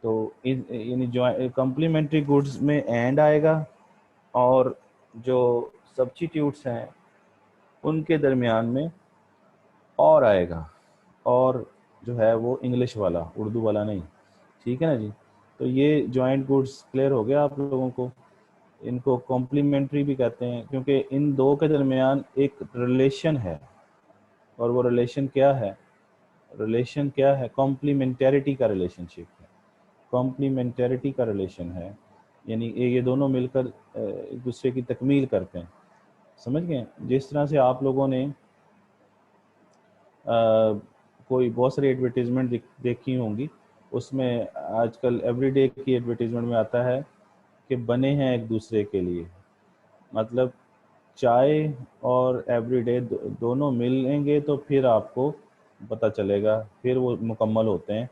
तो यानी जो कॉम्प्लीमेंट्री गुड्स में एंड आएगा और जो सब्स्टिट्यूट्स हैं उनके दरमियान में और आएगा, और जो है वो इंग्लिश वाला, उर्दू वाला नहीं। ठीक है ना जी। तो ये जॉइंट गुड्स क्लियर हो गया आप लोगों को। इनको कॉम्प्लीमेंट्री भी कहते हैं क्योंकि इन दो के दरमियान एक रिलेशन है, और वो रिलेशन क्या है? रिलेशन क्या है? कॉम्प्लीमेंटैरिटी का रिलेशनशिप है, कॉम्प्लीमेंटैरिटी का रिलेशन है। यानी ये दोनों मिलकर एक दूसरे की तकमील करते हैं। समझ गए? जिस तरह से आप लोगों ने कोई बहुत सारी एडवर्टीज़मेंट देखी होंगी, उसमें आजकल एवरीडे की एडवर्टीज़मेंट में आता है कि बने हैं एक दूसरे के लिए। मतलब चाय और एवरीडे दोनों मिलेंगे तो फिर आपको पता चलेगा, फिर वो मुकम्मल होते हैं,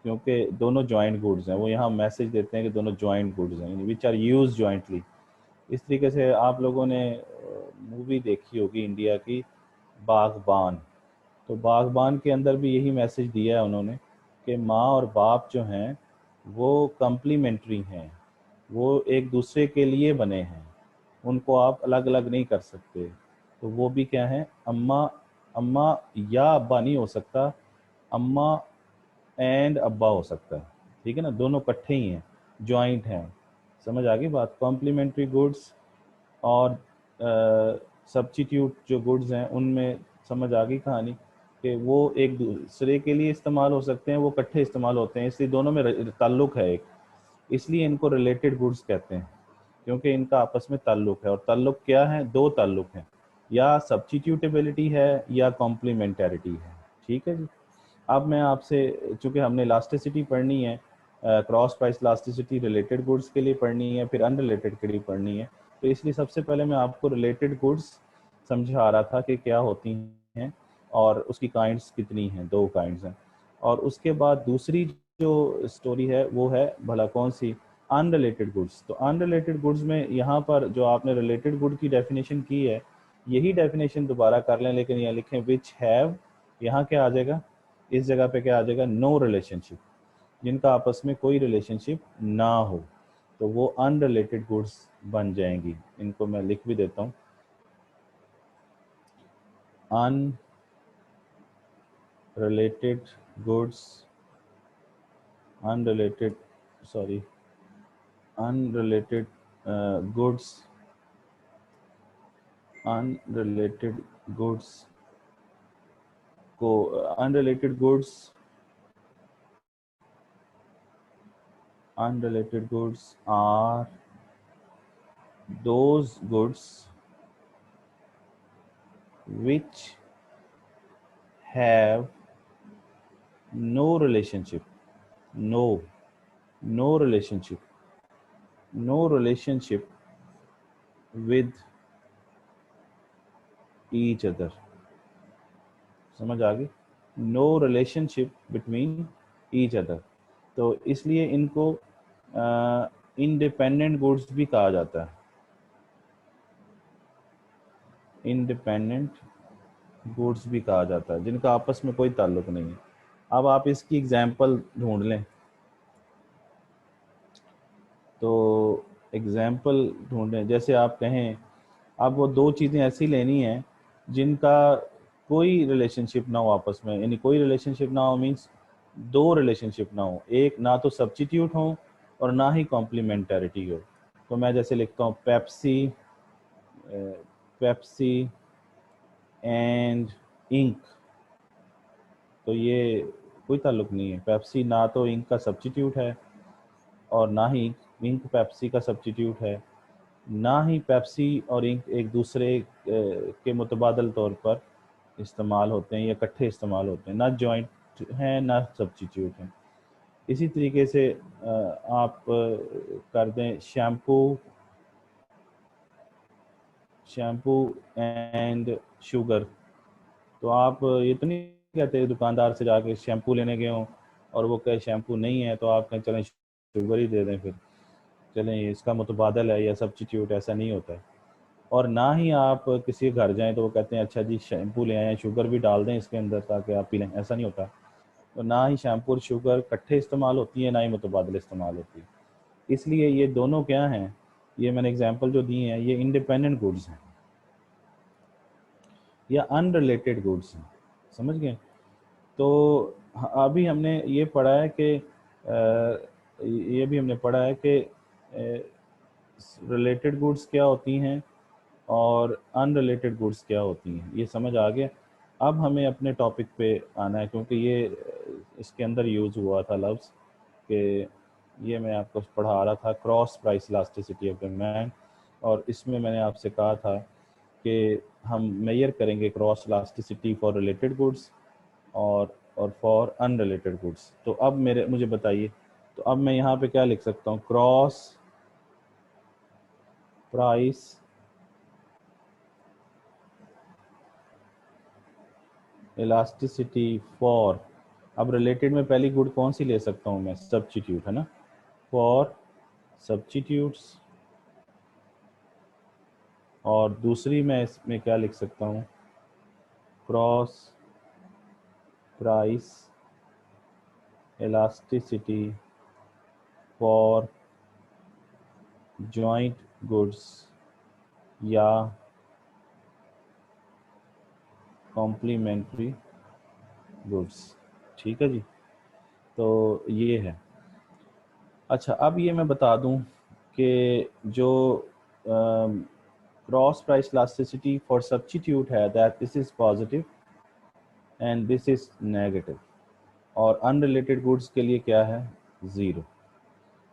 क्योंकि दोनों जॉइंट गुड्स हैं। वो यहाँ मैसेज देते हैं कि दोनों जॉइंट गुड्स हैं, विच आर यूज जॉइंटली। इस तरीके से आप लोगों ने मूवी देखी होगी इंडिया की, बागबान। तो बागबान के अंदर भी यही मैसेज दिया है उन्होंने कि माँ और बाप जो हैं वो कम्प्लीमेंट्री हैं, वो एक दूसरे के लिए बने हैं, उनको आप अलग अलग नहीं कर सकते। तो वो भी क्या है? अम्मा, अम्मा या अब्बा नहीं हो सकता, अम्मा एंड अब्बा हो सकता है। ठीक है ना, दोनों इकट्ठे ही हैं, जॉइंट हैं। समझ आ गई बात? कॉम्प्लीमेंट्री गुड्स और सब्स्टिट्यूट जो गुड्स हैं उनमें समझ आ गई कहानी कि वो एक दूसरे के लिए इस्तेमाल हो सकते हैं, वो इकट्ठे इस्तेमाल होते हैं, इसलिए दोनों में ताल्लुक है एक, इसलिए इनको रिलेटेड गुड्स कहते हैं, क्योंकि इनका आपस में ताल्लुक है। और ताल्लुक क्या है? दो ताल्लुक हैं, या सब्स्टिट्यूटेबिलिटी है या कॉम्प्लीमेंटैरिटी है। ठीक है जी। अब मैं आपसे, चूंकि हमने इलास्टिसिटी पढ़नी है, cross price elasticity related goods के लिए पढ़नी है, फिर अनरिलेटेड के लिए पढ़नी है, तो इसलिए सबसे पहले मैं आपको रिलेटेड गुड्स समझा रहा था कि क्या होती हैं और उसकी काइंड्स कितनी हैं, दो काइंड्स हैं। और उसके बाद दूसरी जो स्टोरी है वो है भला कौन सी? Unrelated goods. तो अनरिलेटेड गुड्स में यहाँ पर जो आपने रिलेटेड गुड की डेफिनेशन की है, यही डेफिनेशन दोबारा कर लें, लेकिन यहाँ लिखें विच हैव, यहाँ क्या आ जाएगा? इस जगह पे क्या आ जाएगा? नो रिलेशनशिप, जिनका आपस में कोई रिलेशनशिप ना हो, तो वो अनरिलेटेड गुड्स बन जाएंगी। इनको मैं लिख भी देता हूँ, unrelated goods, unrelated, sorry, unrelated goods, unrelated goods को, unrelated goods, unrelated goods are those goods which have no relationship, no, no relationship, no relationship with each other। समझ आ गई? No relationship between each other. तो इसलिए इनको इंडिपेंडेंट गुड्स भी कहा जाता है, इंडिपेंडेंट गुड्स भी कहा जाता है, जिनका आपस में कोई ताल्लुक नहीं है। अब आप इसकी एग्जांपल ढूंढ लें, तो एग्जांपल ढूंढें, जैसे आप कहें, आप वो दो चीज़ें ऐसी लेनी हैं जिनका कोई रिलेशनशिप ना हो आपस में, यानी कोई रिलेशनशिप ना हो मीन्स दो रिलेशनशिप ना हो, एक ना तो सब्स्टिट्यूट हो और ना ही कॉम्प्लीमेंटैरिटी हो। तो मैं जैसे लिखता हूँ पेप्सी, पेप्सी एंड इंक, तो ये कोई ताल्लुक नहीं है। पेप्सी ना तो इंक का सब्स्टिट्यूट है और ना ही इंक पेप्सी का सब्स्टिट्यूट है, ना ही पेप्सी और इंक एक दूसरे के मुतबादल तौर पर इस्तेमाल होते हैं या इकट्ठे इस्तेमाल होते हैं, ना जॉइंट हैं ना सब्स्टिट्यूट हैं। इसी तरीके से आप कर दें शैम्पू, शैम्पू एंड शुगर। तो आप ये तो नहीं कहते दुकानदार से जाके शैम्पू लेने गए हों और वो कहे शैम्पू नहीं है, तो आप कहें चलें शुगर ही दे दें, फिर चलें इसका मुतबादल है या सब्स्टिट्यूट, ऐसा नहीं होता है। और ना ही आप किसी के घर जाएं तो वो कहते हैं अच्छा जी शैम्पू ले आए हैं, शुगर भी डाल दें इसके अंदर ताकि आप पी लें, ऐसा नहीं होता। तो ना ही शैम्पू और शुगर इकट्ठे इस्तेमाल होती है, ना ही मुतबादल इस्तेमाल होती है। इसलिए ये दोनों क्या हैं, ये मैंने एग्जांपल जो दिए हैं ये इंडिपेंडेंट गुड्स हैं या अनरिलेटेड गुड्स हैं, समझ गए। तो अभी हमने ये पढ़ा है कि ये भी हमने पढ़ा है कि रिलेटेड गुड्स क्या होती हैं और अनरिलेटेड गुड्स क्या होती हैं, ये समझ आ गया। अब हमें अपने टॉपिक पे आना है, क्योंकि ये इसके अंदर यूज़ हुआ था लफ्ज़ कि ये मैं आपको पढ़ा रहा था cross price elasticity of demand, और इसमें मैंने आपसे कहा था कि हम मेजर करेंगे cross elasticity for related goods और फॉर अनरिलेटेड गुड्स। तो अब मुझे बताइए, तो अब मैं यहाँ पे क्या लिख सकता हूँ, क्रॉस प्राइस इलास्टिसिटी फॉर, अब रिलेटेड में पहली गुड कौन सी ले सकता हूँ मैं, सब्स्टिट्यूट है ना, फॉर सब्स्टिट्यूट्स, और दूसरी मैं इसमें क्या लिख सकता हूँ, cross price elasticity for joint goods या कॉम्प्लीमेंट्री गुड्स। ठीक है जी, तो ये है। अच्छा, अब ये मैं बता दूं कि जो cross price elasticity for substitute है that this is positive and this is negative, और अनरिलेटेड गुड्स के लिए क्या है, ज़ीरो।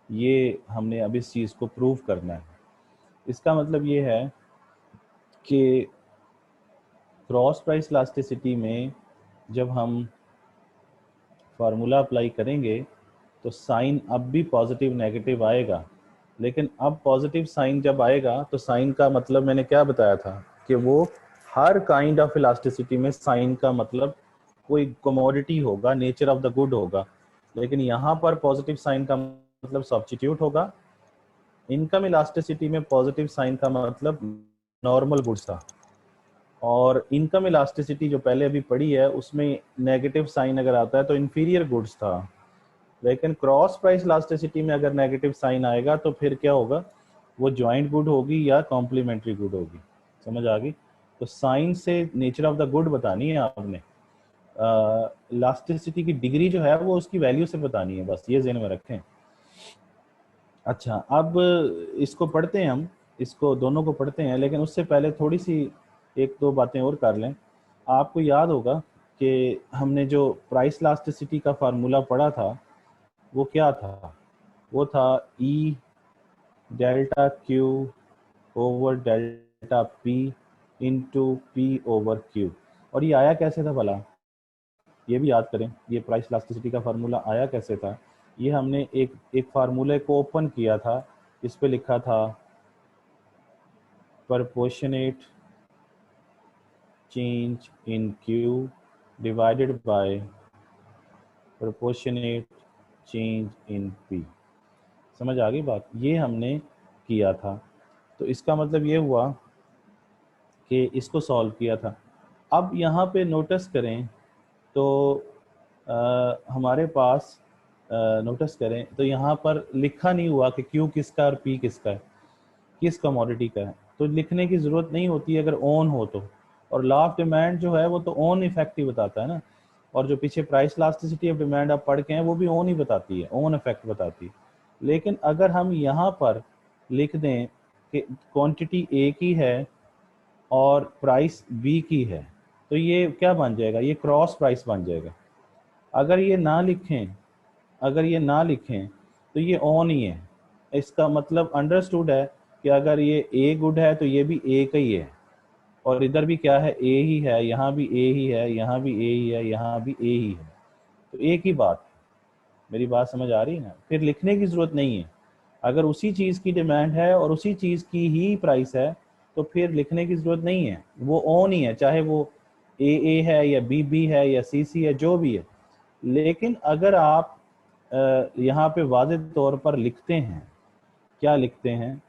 ये हमने अब इस चीज़ को प्रूव करना है। इसका मतलब ये है कि क्रॉस प्राइस इलास्टिसिटी में जब हम फार्मूला अप्लाई करेंगे तो साइन अब भी पॉजिटिव नेगेटिव आएगा, लेकिन अब पॉजिटिव साइन जब आएगा तो साइन का मतलब मैंने क्या बताया था कि वो हर काइंड ऑफ इलास्टिसिटी में साइन का मतलब कोई कमोडिटी होगा, नेचर ऑफ द गुड होगा, लेकिन यहाँ पर पॉजिटिव साइन का मतलब सब्स्टिट्यूट होगा। इनकम इलास्टिसिटी में पॉजिटिव साइन का मतलब नॉर्मल गुड्स था, और इनकम इलास्टिसिटी जो पहले अभी पढ़ी है उसमें नेगेटिव साइन अगर आता है तो इंफीरियर गुड्स था, लेकिन क्रॉस प्राइस इलास्टिसिटी में अगर नेगेटिव साइन आएगा तो फिर क्या होगा, वो ज्वाइंट गुड होगी या कॉम्प्लीमेंट्री गुड होगी। समझ आ गई। तो साइन से नेचर ऑफ द गुड बतानी है आपने, इलास्टिसिटी की डिग्री जो है वो उसकी वैल्यू से बतानी है, बस ये ज़हन में रखें। अच्छा, अब इसको पढ़ते हैं, हम इसको दोनों को पढ़ते हैं, लेकिन उससे पहले थोड़ी सी एक दो बातें और कर लें। आपको याद होगा कि हमने जो प्राइस इलास्टिसिटी का फार्मूला पढ़ा था वो क्या था, वो था ई delta Q over delta P into P over Q. और ये आया कैसे था भला, ये भी याद करें, ये प्राइस इलास्टिसिटी का फार्मूला आया कैसे था। ये हमने एक फार्मूले को ओपन किया था, इस पे लिखा था proportionate change in Q divided by proportionate change in P। समझ आ गई बात, ये हमने किया था। तो इसका मतलब ये हुआ कि इसको सॉल्व किया था। अब यहाँ पे नोटिस करें तो हमारे पास नोटिस करें तो यहाँ पर लिखा नहीं हुआ कि Q किसका और P किसका है, किस कमोडिटी का है। तो लिखने की ज़रूरत नहीं होती अगर ऑन हो तो, और लॉ ऑफ डिमांड जो है वो तो ऑन इफेक्ट ही बताता है ना, और जो पीछे प्राइस इलास्टिसिटी ऑफ डिमांड आप पढ़ के हैं वो भी ऑन ही बताती है, ऑन इफेक्ट बताती है। लेकिन अगर हम यहाँ पर लिख दें कि क्वांटिटी ए की है और प्राइस बी की है, तो ये क्या बन जाएगा, ये क्रॉस प्राइस बन जाएगा। अगर ये ना लिखें, अगर ये ना लिखें तो ये ऑन ही है। इसका मतलब अंडरस्टूड है कि अगर ये ए गुड है तो ये भी ए का ही है, और इधर भी क्या है, ए ही है, यहाँ भी ए ही है, यहाँ भी ए ही है, यहाँ भी ए ही है, तो एक ही बात। मेरी बात समझ आ रही है ना, फिर लिखने की ज़रूरत नहीं है। अगर उसी चीज़ की डिमांड है और उसी चीज़ की ही प्राइस है तो फिर लिखने की ज़रूरत नहीं है, वो ऑन ही है, चाहे वो ए है या बी है या सी है, जो भी है। लेकिन अगर आप यहाँ पे वाज़े तौर पर लिखते हैं, क्या लिखते हैं,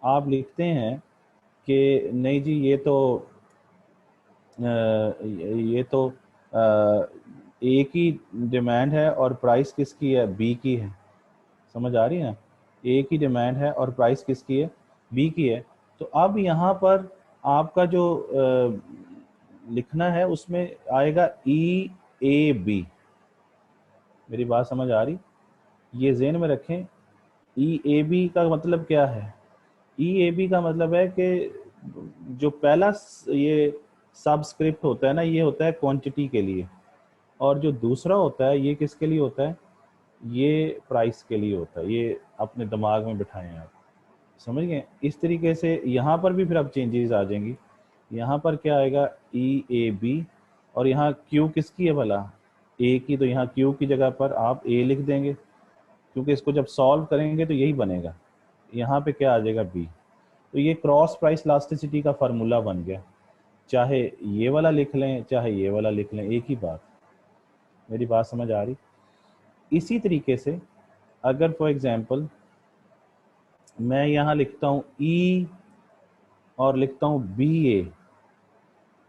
आप लिखते हैं कि नहीं जी ये तो ए की डिमांड है और प्राइस किसकी है, बी की है। समझ आ रही है ना, ए की डिमांड है और प्राइस किसकी है, बी की है। तो अब यहाँ पर आपका जो लिखना है उसमें आएगा ई ए बी। मेरी बात समझ आ रही, ये ज़हन में रखें। ई ए बी का मतलब क्या है, ई ए बी का मतलब है कि जो पहला ये सबस्क्रिप्ट होता है ना, ये होता है क्वांटिटी के लिए, और जो दूसरा होता है ये किसके लिए होता है, ये प्राइस के लिए होता है। ये अपने दिमाग में बिठाएं आप, समझ गए। इस तरीके से यहाँ पर भी फिर अब चेंजेस आ जाएंगी। यहाँ पर क्या आएगा, ई ए बी, और यहाँ क्यू किसकी है भला, ए की, तो यहाँ क्यू की जगह पर आप ए लिख देंगे, क्योंकि इसको जब सॉल्व करेंगे तो यही बनेगा। यहाँ पे क्या आ जाएगा, बी। तो ये क्रॉस प्राइस इलास्टिसिटी का फार्मूला बन गया। चाहे ये वाला लिख लें चाहे ये वाला लिख लें, एक ही बात। मेरी बात समझ आ रही। इसी तरीके से अगर फॉर एग्जांपल मैं यहाँ लिखता हूँ ई और लिखता हूँ बी ए,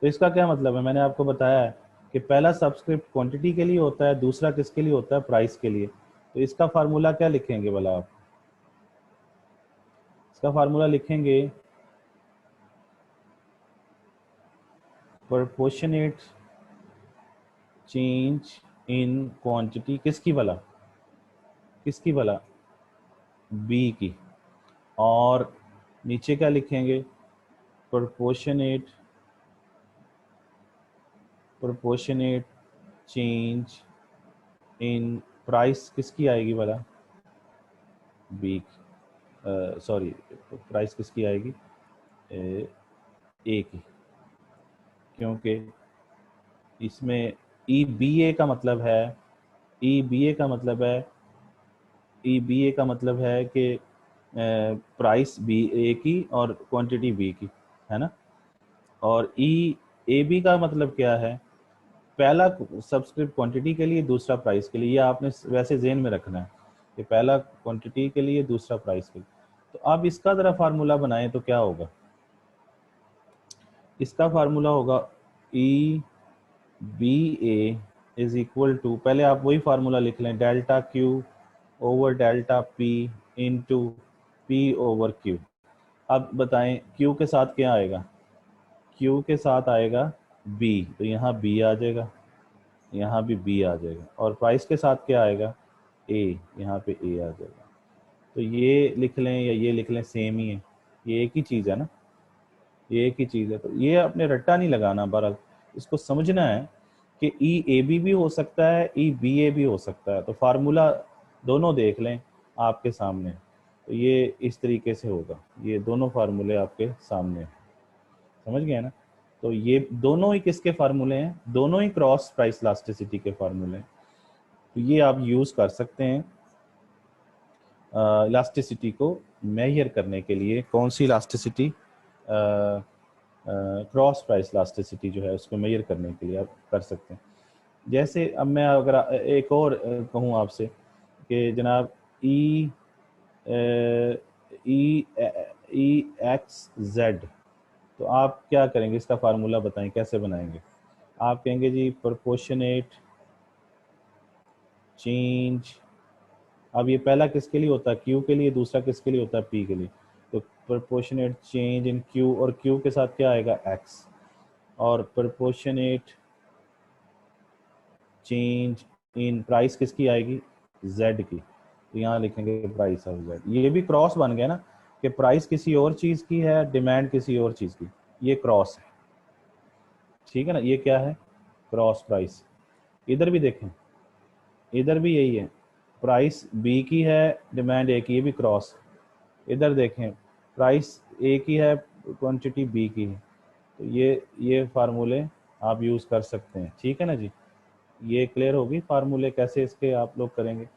तो इसका क्या मतलब है, मैंने आपको बताया है कि पहला सबस्क्रिप्ट क्वांटिटी के लिए होता है, दूसरा किसके लिए होता है, प्राइस के लिए। तो इसका फार्मूला क्या लिखेंगे भला आप, इसका फार्मूला लिखेंगे प्रोपोर्शनेट चेंज इन क्वांटिटी, किसकी भला, किसकी भला, बी की। और नीचे क्या लिखेंगे, proportionate proportionate change in price, किसकी आएगी भला, बी, सॉरी, प्राइस किसकी आएगी, ए की, क्योंकि इसमें ई बी ए का मतलब है, ई बी ए का मतलब है, ई बी ए का मतलब है कि प्राइस बी ए की और क्वांटिटी बी की, है ना। और ई ए बी का मतलब क्या है, पहला सब्सक्रिप्ट क्वांटिटी के लिए, दूसरा प्राइस के लिए। ये आपने वैसे जेन में रखना है कि पहला क्वांटिटी के लिए, दूसरा प्राइस के लिए। तो अब इसका ज़रा फार्मूला बनाएं तो क्या होगा, इसका फार्मूला होगा E B A is equal to, पहले आप वही फार्मूला लिख लें, delta Q over delta P into P over Q. अब बताएं क्यू के साथ क्या आएगा, क्यू के साथ आएगा बी, तो यहाँ बी आ जाएगा, यहाँ भी बी आ जाएगा। और प्राइस के साथ क्या आएगा, ए, यहाँ पे ए आ जाएगा। तो ये लिख लें या ये लिख लें, सेम ही है, ये एक ही चीज़ है ना, ये एक ही चीज़ है। तो ये अपने रट्टा नहीं लगाना, बहरहाल इसको समझना है कि ई ए बी भी हो सकता है, ई बी ए भी हो सकता है। तो फार्मूला दोनों देख लें आपके सामने, तो ये इस तरीके से होगा, ये दोनों फार्मूले आपके सामने, समझ गए ना। तो ये दोनों ही किसके फार्मूले हैं, दोनों ही क्रॉस प्राइस इलास्टिसिटी के फार्मूले हैं। तो ये आप यूज़ कर सकते हैं इलास्टिसिटी को मेजर करने के लिए। कौन सी इलास्टिसिटी, क्रॉस प्राइस इलास्टिसिटी जो है उसको मेजर करने के लिए आप कर सकते हैं। जैसे अब मैं अगर एक और कहूँ आपसे कि जनाब ई ई ई एक्स जेड, तो आप क्या करेंगे, इसका फार्मूला बताएं कैसे बनाएंगे। आप कहेंगे जी प्रोपोर्शनेट चेंज, अब ये पहला किसके लिए होता है, क्यू के लिए, दूसरा किसके लिए होता है, पी के लिए। तो प्रोपोर्शनेट चेंज इन क्यू, और क्यू के साथ क्या आएगा, एक्स। और प्रोपोर्शनेट चेंज इन प्राइस किसकी आएगी, जेड की। तो यहाँ लिखेंगे प्राइस ऑफ जेड। ये भी क्रॉस बन गया ना, कि प्राइस किसी और चीज़ की है, डिमांड किसी और चीज़ की, ये क्रॉस है, ठीक है ना। ये क्या है, क्रॉस प्राइस। इधर भी देखें, इधर भी यही है, प्राइस बी की है, डिमांड ए की, ये भी क्रॉस। इधर देखें, प्राइस ए की है, क्वांटिटी बी की है। तो ये फार्मूले आप यूज़ कर सकते हैं, ठीक है ना जी। ये क्लियर होगी फार्मूले कैसे इसके आप लोग करेंगे।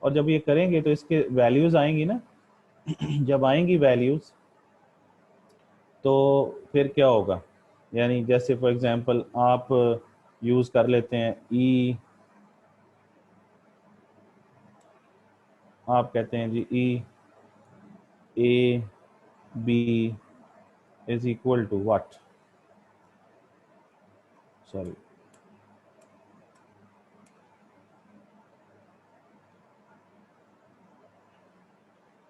और जब ये करेंगे तो इसके वैल्यूज़ आएंगी ना जब आएंगी वैल्यूज़ तो फिर क्या होगा, यानी जैसे फॉर एग्जांपल आप यूज़ कर लेते हैं ई, आप कहते हैं जी E A B is equal to what, sorry,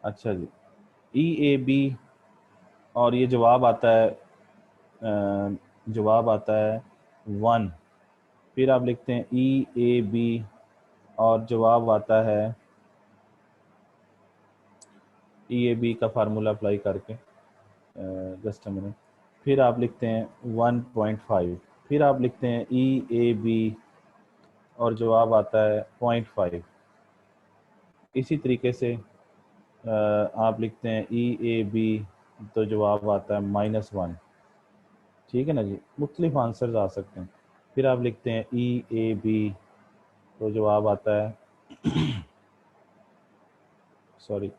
अच्छा जी, ई ए बी, और ये जवाब आता है जवाब आता है 1। फिर आप लिखते हैं ई ए बी और जवाब आता है ई ए बी का फार्मूला अप्लाई करके, जस्ट अ मिनट। फिर आप लिखते हैं 1.5, फिर आप लिखते हैं ई ए बी और जवाब आता है 0.5। इसी तरीके से आप लिखते हैं ई ए बी तो जवाब आता है -1। ठीक है ना जी, मुख्तलिफ आंसर्स आ सकते हैं। फिर आप लिखते हैं ई ए बी तो जवाब आता है सॉरी,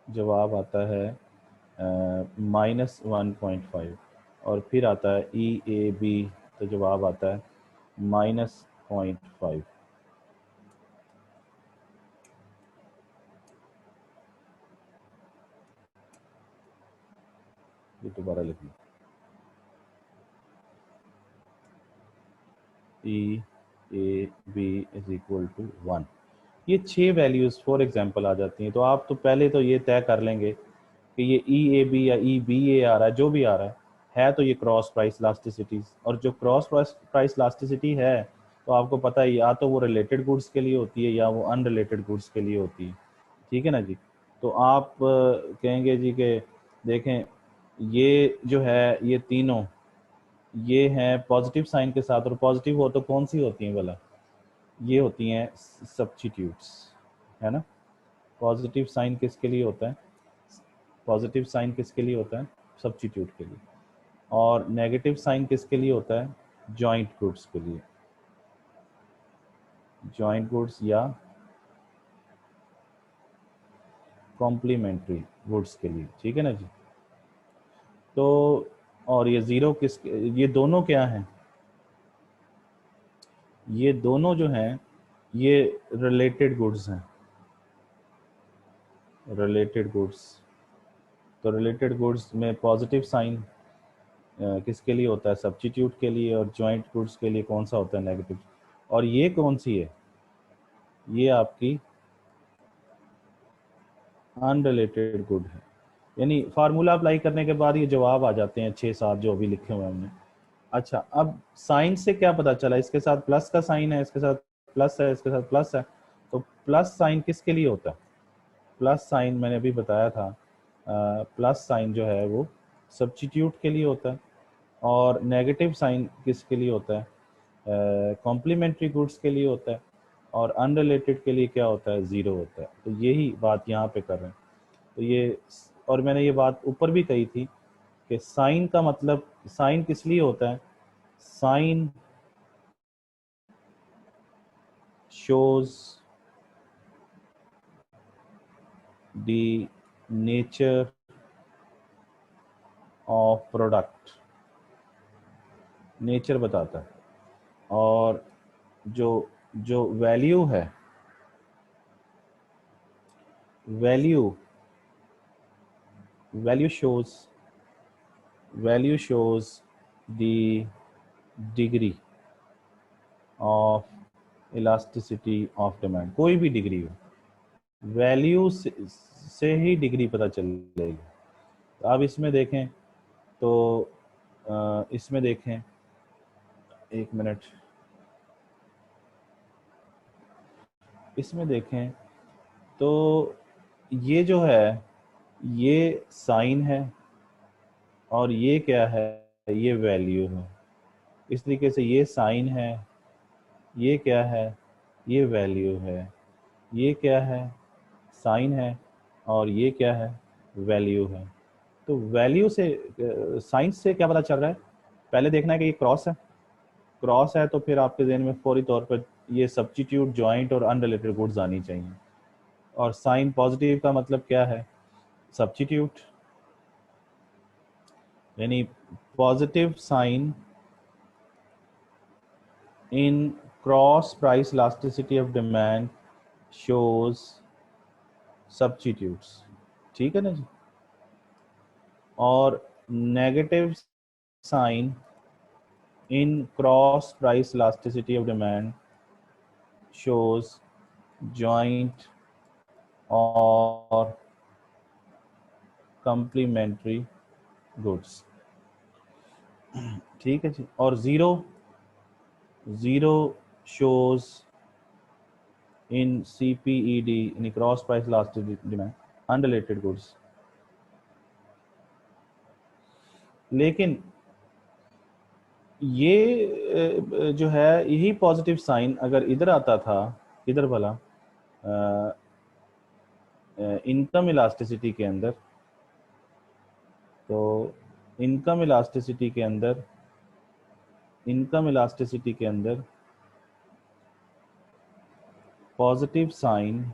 जवाब आता है -1.5, और फिर आता है ई ए बी तो जवाब आता है -0.5। ये दोबारा लिख लो, E A B is equal to 1। ये 6 वैल्यूज़ फॉर एग्जांपल आ जाती हैं। तो आप तो पहले तो ये तय कर लेंगे कि ये ई ए बी या ई बी ए आ रहा है, जो भी आ रहा है तो ये क्रॉस प्राइस लास्टिसिटीज, और जो क्रॉस प्राइस लास्टिसिटी है तो आपको पता है या तो वो रिलेटेड गुड्स के लिए होती है या वो अनरिलेटेड गुड्स के लिए होती है। ठीक है ना जी। तो आप कहेंगे जी कि देखें ये जो है ये तीनों ये हैं पॉजिटिव साइन के साथ, और पॉजिटिव हो तो कौन सी होती हैं भला? ये होती हैं सब्स्टिट्यूट्स, है ना। पॉजिटिव साइन किसके लिए होता है? पॉजिटिव साइन किसके लिए होता है? सब्स्टिट्यूट के लिए। और नेगेटिव साइन किसके लिए होता है? जॉइंट गुड्स के लिए, जॉइंट गुड्स या कॉम्प्लीमेंट्री गुड्स के लिए। ठीक है ना जी। तो और ये ज़ीरो किस, ये दोनों क्या हैं? ये दोनों जो हैं ये रिलेटेड गुड्स हैं, रिलेटेड गुड्स। तो रिलेटेड गुड्स में पॉजिटिव साइन किसके लिए होता है? सब्स्टिट्यूट के लिए, और जॉइंट गुड्स के लिए कौन सा होता है? नेगेटिव। और ये कौन सी है? ये आपकी अनरिलेटेड गुड है। यानी फार्मूला अप्लाई करने के बाद ये जवाब आ जाते हैं 6-7 जो अभी लिखे हुए हैं हमने। अच्छा, अब साइन से क्या पता चला? इसके साथ प्लस का साइन है, इसके साथ प्लस है, इसके साथ प्लस है। तो प्लस साइन किसके लिए होता है? प्लस साइन मैंने अभी बताया था, प्लस साइन जो है वो सब्स्टिट्यूट के लिए होता है। और नेगेटिव साइन किसके लिए होता है? कॉम्प्लीमेंट्री गुड्स के लिए होता है। और अनरिलेटेड के लिए क्या होता है? ज़ीरो होता है। तो यही बात यहाँ पे कर रहे हैं। तो ये, और मैंने ये बात ऊपर भी कही थी कि साइन का मतलब, साइन किस लिए होता है? Sign shows the nature of product, nature बताता है। और जो जो वैल्यू है, value value shows, value shows the degree of elasticity of demand. कोई भी डिग्री हो, वैल्यू से ही डिग्री पता चलेगी। तो आप इसमें देखें तो इसमें देखें, एक मिनट, इसमें देखें तो ये जो है ये साइन है, और ये क्या है? ये वैल्यू है। इस तरीके से ये साइन है, ये क्या है? ये वैल्यू है। ये क्या है? साइन है, और ये क्या है? वैल्यू है। तो वैल्यू से, साइंस से क्या पता चल रहा है? पहले देखना है कि ये क्रॉस है। क्रॉस है तो फिर आपके जहन में फौरी तौर पर ये सब्स्टिट्यूट, जॉइंट और अनरिलेटेड गुड्स आनी चाहिए। और साइन पॉजिटिव का मतलब क्या है? सब्स्टिट्यूट। यानी positive sign in cross price elasticity of demand shows substitutes. ठीक है ना जी। और negative sign in cross price elasticity of demand shows joint और कम्प्लीमेंट्री गुड्स, ठीक है जी। और zero, zero shows in CPED in cross price elastic demand unrelated goods. लेकिन ये जो है यही पॉजिटिव साइन अगर इधर आता था, इधर भला इनकम इलास्टिसिटी के अंदर, तो इनकम इलास्टिसिटी के अंदर, इनकम इलास्टिसिटी के अंदर positive sign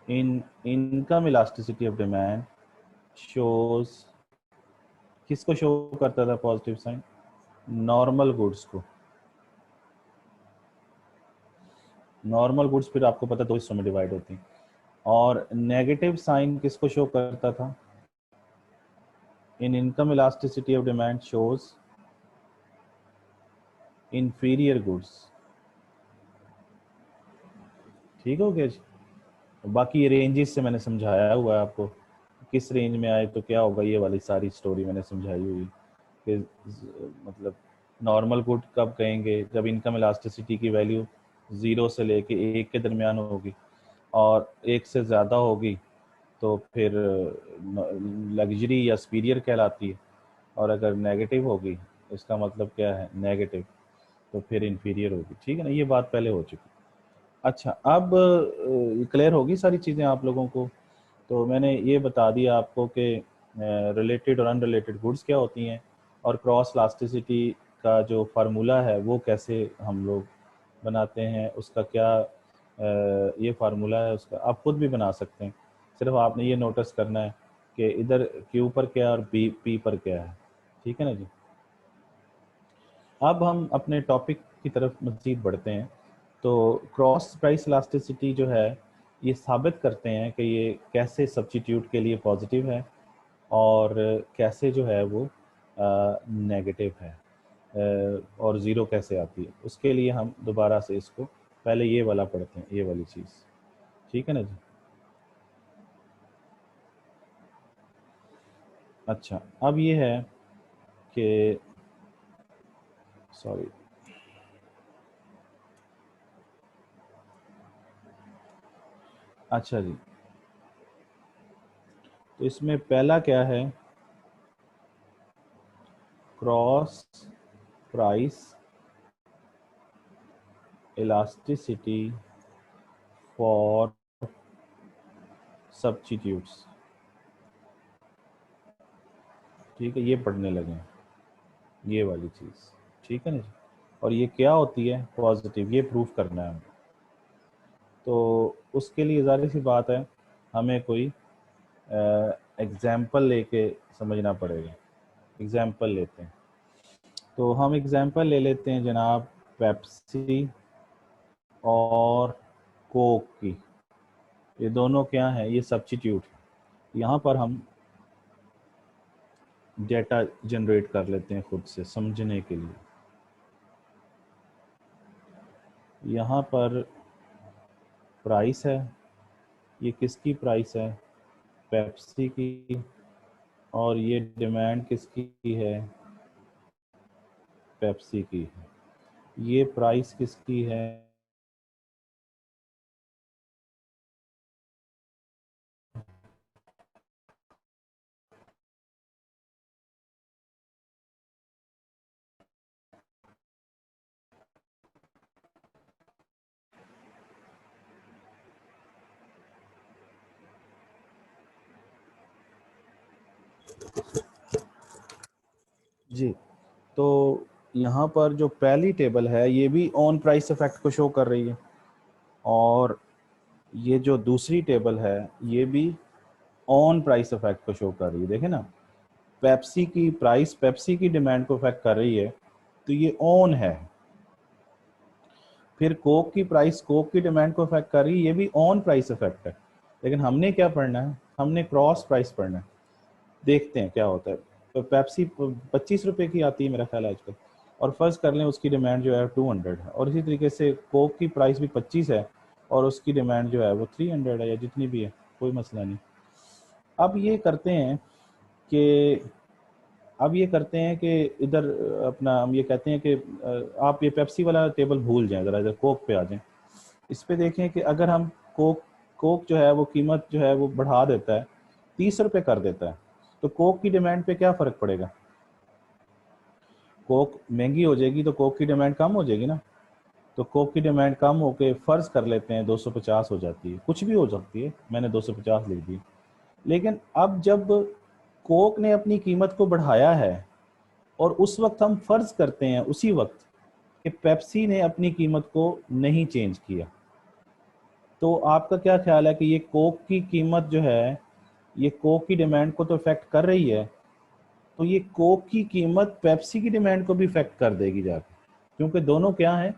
in income elasticity of demand shows, किसको शो करता था पॉजिटिव साइन? नॉर्मल गुड्स को। नॉर्मल गुड्स फिर आपको पता दो हिस्सों में डिवाइड होती हैं। और नेगेटिव साइन किसको शो करता था? इन income elasticity of demand shows inferior goods. ठीक हो गया जी। बाकी ये रेंजेस से मैंने समझाया हुआ है आपको, किस रेंज में आए तो क्या होगा, ये वाली सारी स्टोरी मैंने समझाई हुई कि मतलब नॉर्मल गुड कब कहेंगे, जब इनकम इलास्टिसिटी की वैल्यू 0 से लेके 1 के दरमियान होगी और 1 से ज़्यादा होगी तो फिर लग्जरी या सुपीरियर कहलाती है, और अगर नेगेटिव होगी इसका मतलब क्या है, नेगेटिव, तो फिर इन्फीरियर होगी। ठीक है ना, ये बात पहले हो चुकी। अच्छा, अब क्लियर होगी सारी चीज़ें आप लोगों को। तो मैंने ये बता दिया आपको कि रिलेटेड और अनरिलेटेड गुड्स क्या होती हैं, और क्रॉस इलास्टिसिटी का जो फार्मूला है वो कैसे हम लोग बनाते हैं, उसका क्या ये फार्मूला है, उसका आप खुद भी बना सकते हैं। सिर्फ आपने ये नोटिस करना है कि इधर क्यू पर क्या और पी पर क्या है। ठीक है ना जी। अब हम अपने टॉपिक की तरफ मज़ीद बढ़ते हैं। तो क्रॉस प्राइस इलास्टिसिटी जो है ये साबित करते हैं कि ये कैसे सब्स्टिट्यूट के लिए पॉजिटिव है और कैसे जो है वो नेगेटिव है, और ज़ीरो कैसे आती है। उसके लिए हम दोबारा से इसको पहले ये वाला पढ़ते हैं, ये वाली चीज़। ठीक है ना जी। अच्छा, अब ये है कि सॉरी, अच्छा जी, तो इसमें पहला क्या है, cross price elasticity for substitutes. ठीक है, ये पढ़ने लगे हैं, ये वाली चीज़। ठीक है ना जी। और ये क्या होती है, पॉजिटिव, ये प्रूफ करना है हमें। तो उसके लिए ज़ाहिर सी बात है हमें कोई एग्जाम्पल लेके समझना पड़ेगा। एग्जाम्पल लेते हैं, तो हम एग्जाम्पल ले लेते हैं जनाब पेप्सी और कोक की। ये दोनों क्या है, ये सब्स्टिट्यूट। यहाँ पर हम डेटा जनरेट कर लेते हैं खुद से समझने के लिए। यहाँ पर प्राइस है, ये किसकी प्राइस है, पेप्सी की, और ये डिमांड किसकी है, पेप्सी की है। ये प्राइस किसकी है, जी। तो यहाँ पर जो पहली टेबल है ये भी ऑन प्राइस इफेक्ट को शो कर रही है, और ये जो दूसरी टेबल है ये भी ऑन प्राइस इफेक्ट को शो कर रही है। देखें ना, पेप्सी की प्राइस पेप्सी की डिमांड को इफेक्ट कर रही है, तो ये ऑन है। फिर कोक की प्राइस कोक की डिमांड को इफेक्ट कर रही है, ये भी ऑन प्राइस इफेक्ट है। लेकिन हमने क्या पढ़ना है, हमने क्रॉस प्राइस पढ़ना है। देखते हैं क्या होता है। तो पेप्सी 25 रुपए की आती है मेरा ख्याल है आजकल, और फर्ज कर लें उसकी डिमांड जो है 200 है, और इसी तरीके से कोक की प्राइस भी 25 है और उसकी डिमांड जो है वो 300 है या जितनी भी है। कोई मसला नहीं। अब ये करते हैं कि इधर अपना हम ये कहते हैं कि आप ये पेप्सी वाला टेबल भूल जाएं, ज़रा इधर कोक पे आ जाएं। इस पे देखें कि अगर हम कोक जो है वो कीमत जो है वो बढ़ा देता है, 30 रुपये कर देता है, तो कोक की डिमांड पे क्या फ़र्क पड़ेगा? कोक महंगी हो जाएगी तो कोक की डिमांड कम हो जाएगी ना। तो कोक की डिमांड कम होके फ़र्ज कर लेते हैं 250 हो जाती है, कुछ भी हो सकती है, मैंने 250 लिख दी। लेकिन अब जब कोक ने अपनी कीमत को बढ़ाया है और उस वक्त हम फ़र्ज करते हैं उसी वक्त कि पेप्सी ने अपनी कीमत को नहीं चेंज किया, तो आपका क्या ख्याल है कि ये कोक की कीमत जो है ये कोक की डिमांड को तो इफेक्ट कर रही है, तो ये कोक की कीमत पेप्सी की डिमांड को भी इफेक्ट कर देगी जाके, क्योंकि दोनों क्या हैं,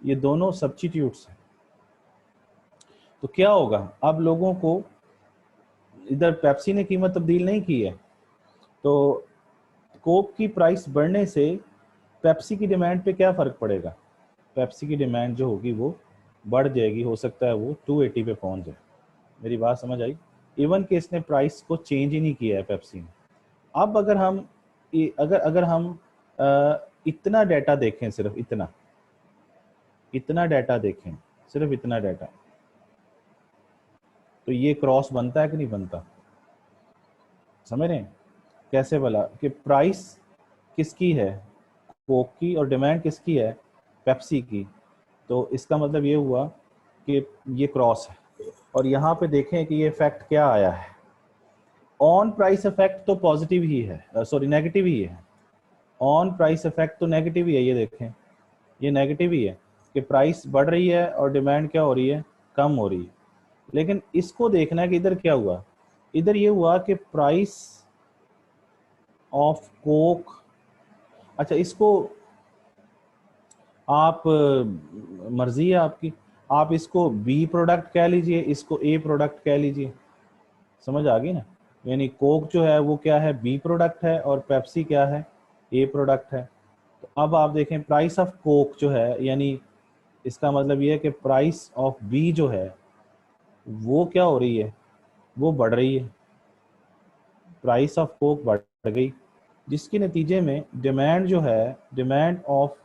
ये दोनों सब्स्टिट्यूट्स हैं। तो क्या होगा, अब लोगों को इधर पेप्सी ने कीमत तब्दील नहीं की है, तो कोक की प्राइस बढ़ने से पेप्सी की डिमांड पे क्या फ़र्क पड़ेगा? पेप्सी की डिमांड जो होगी वो बढ़ जाएगी, हो सकता है वो 280 पे पहुंच जाए। मेरी बात समझ आई? इवन कि इसने प्राइस को चेंज ही नहीं किया है पेप्सी ने। अब अगर हम अगर हम इतना डाटा देखें, सिर्फ इतना डाटा देखें, सिर्फ इतना डाटा, तो ये क्रॉस बनता है कि नहीं बनता? समझ रहे हैं कैसे भला कि प्राइस किसकी है? कोक की, और डिमांड किसकी है? पेप्सी की। तो इसका मतलब ये हुआ कि ये क्रॉस है। और यहाँ पे देखें कि ये इफेक्ट क्या आया है, ऑन प्राइस इफेक्ट तो पॉजिटिव ही है, सॉरी नेगेटिव ही है। ऑन प्राइस इफेक्ट तो नेगेटिव ही है, ये देखें ये नेगेटिव ही है कि प्राइस बढ़ रही है और डिमांड क्या हो रही है, कम हो रही है। लेकिन इसको देखना है कि इधर क्या हुआ, इधर ये हुआ कि प्राइस ऑफ कोक, अच्छा इसको आप मर्जी है आपकी, आप इसको बी प्रोडक्ट कह लीजिए, इसको ए प्रोडक्ट कह लीजिए, समझ आ गई ना? यानी कोक जो है वो क्या है, बी प्रोडक्ट है, और पेप्सी क्या है, ए प्रोडक्ट है। तो अब आप देखें प्राइस ऑफ कोक जो है, यानी इसका मतलब ये है कि प्राइस ऑफ बी जो है वो क्या हो रही है, वो बढ़ रही है, प्राइस ऑफ कोक बढ़ गई, जिसके नतीजे में डिमांड जो है, डिमांड ऑफ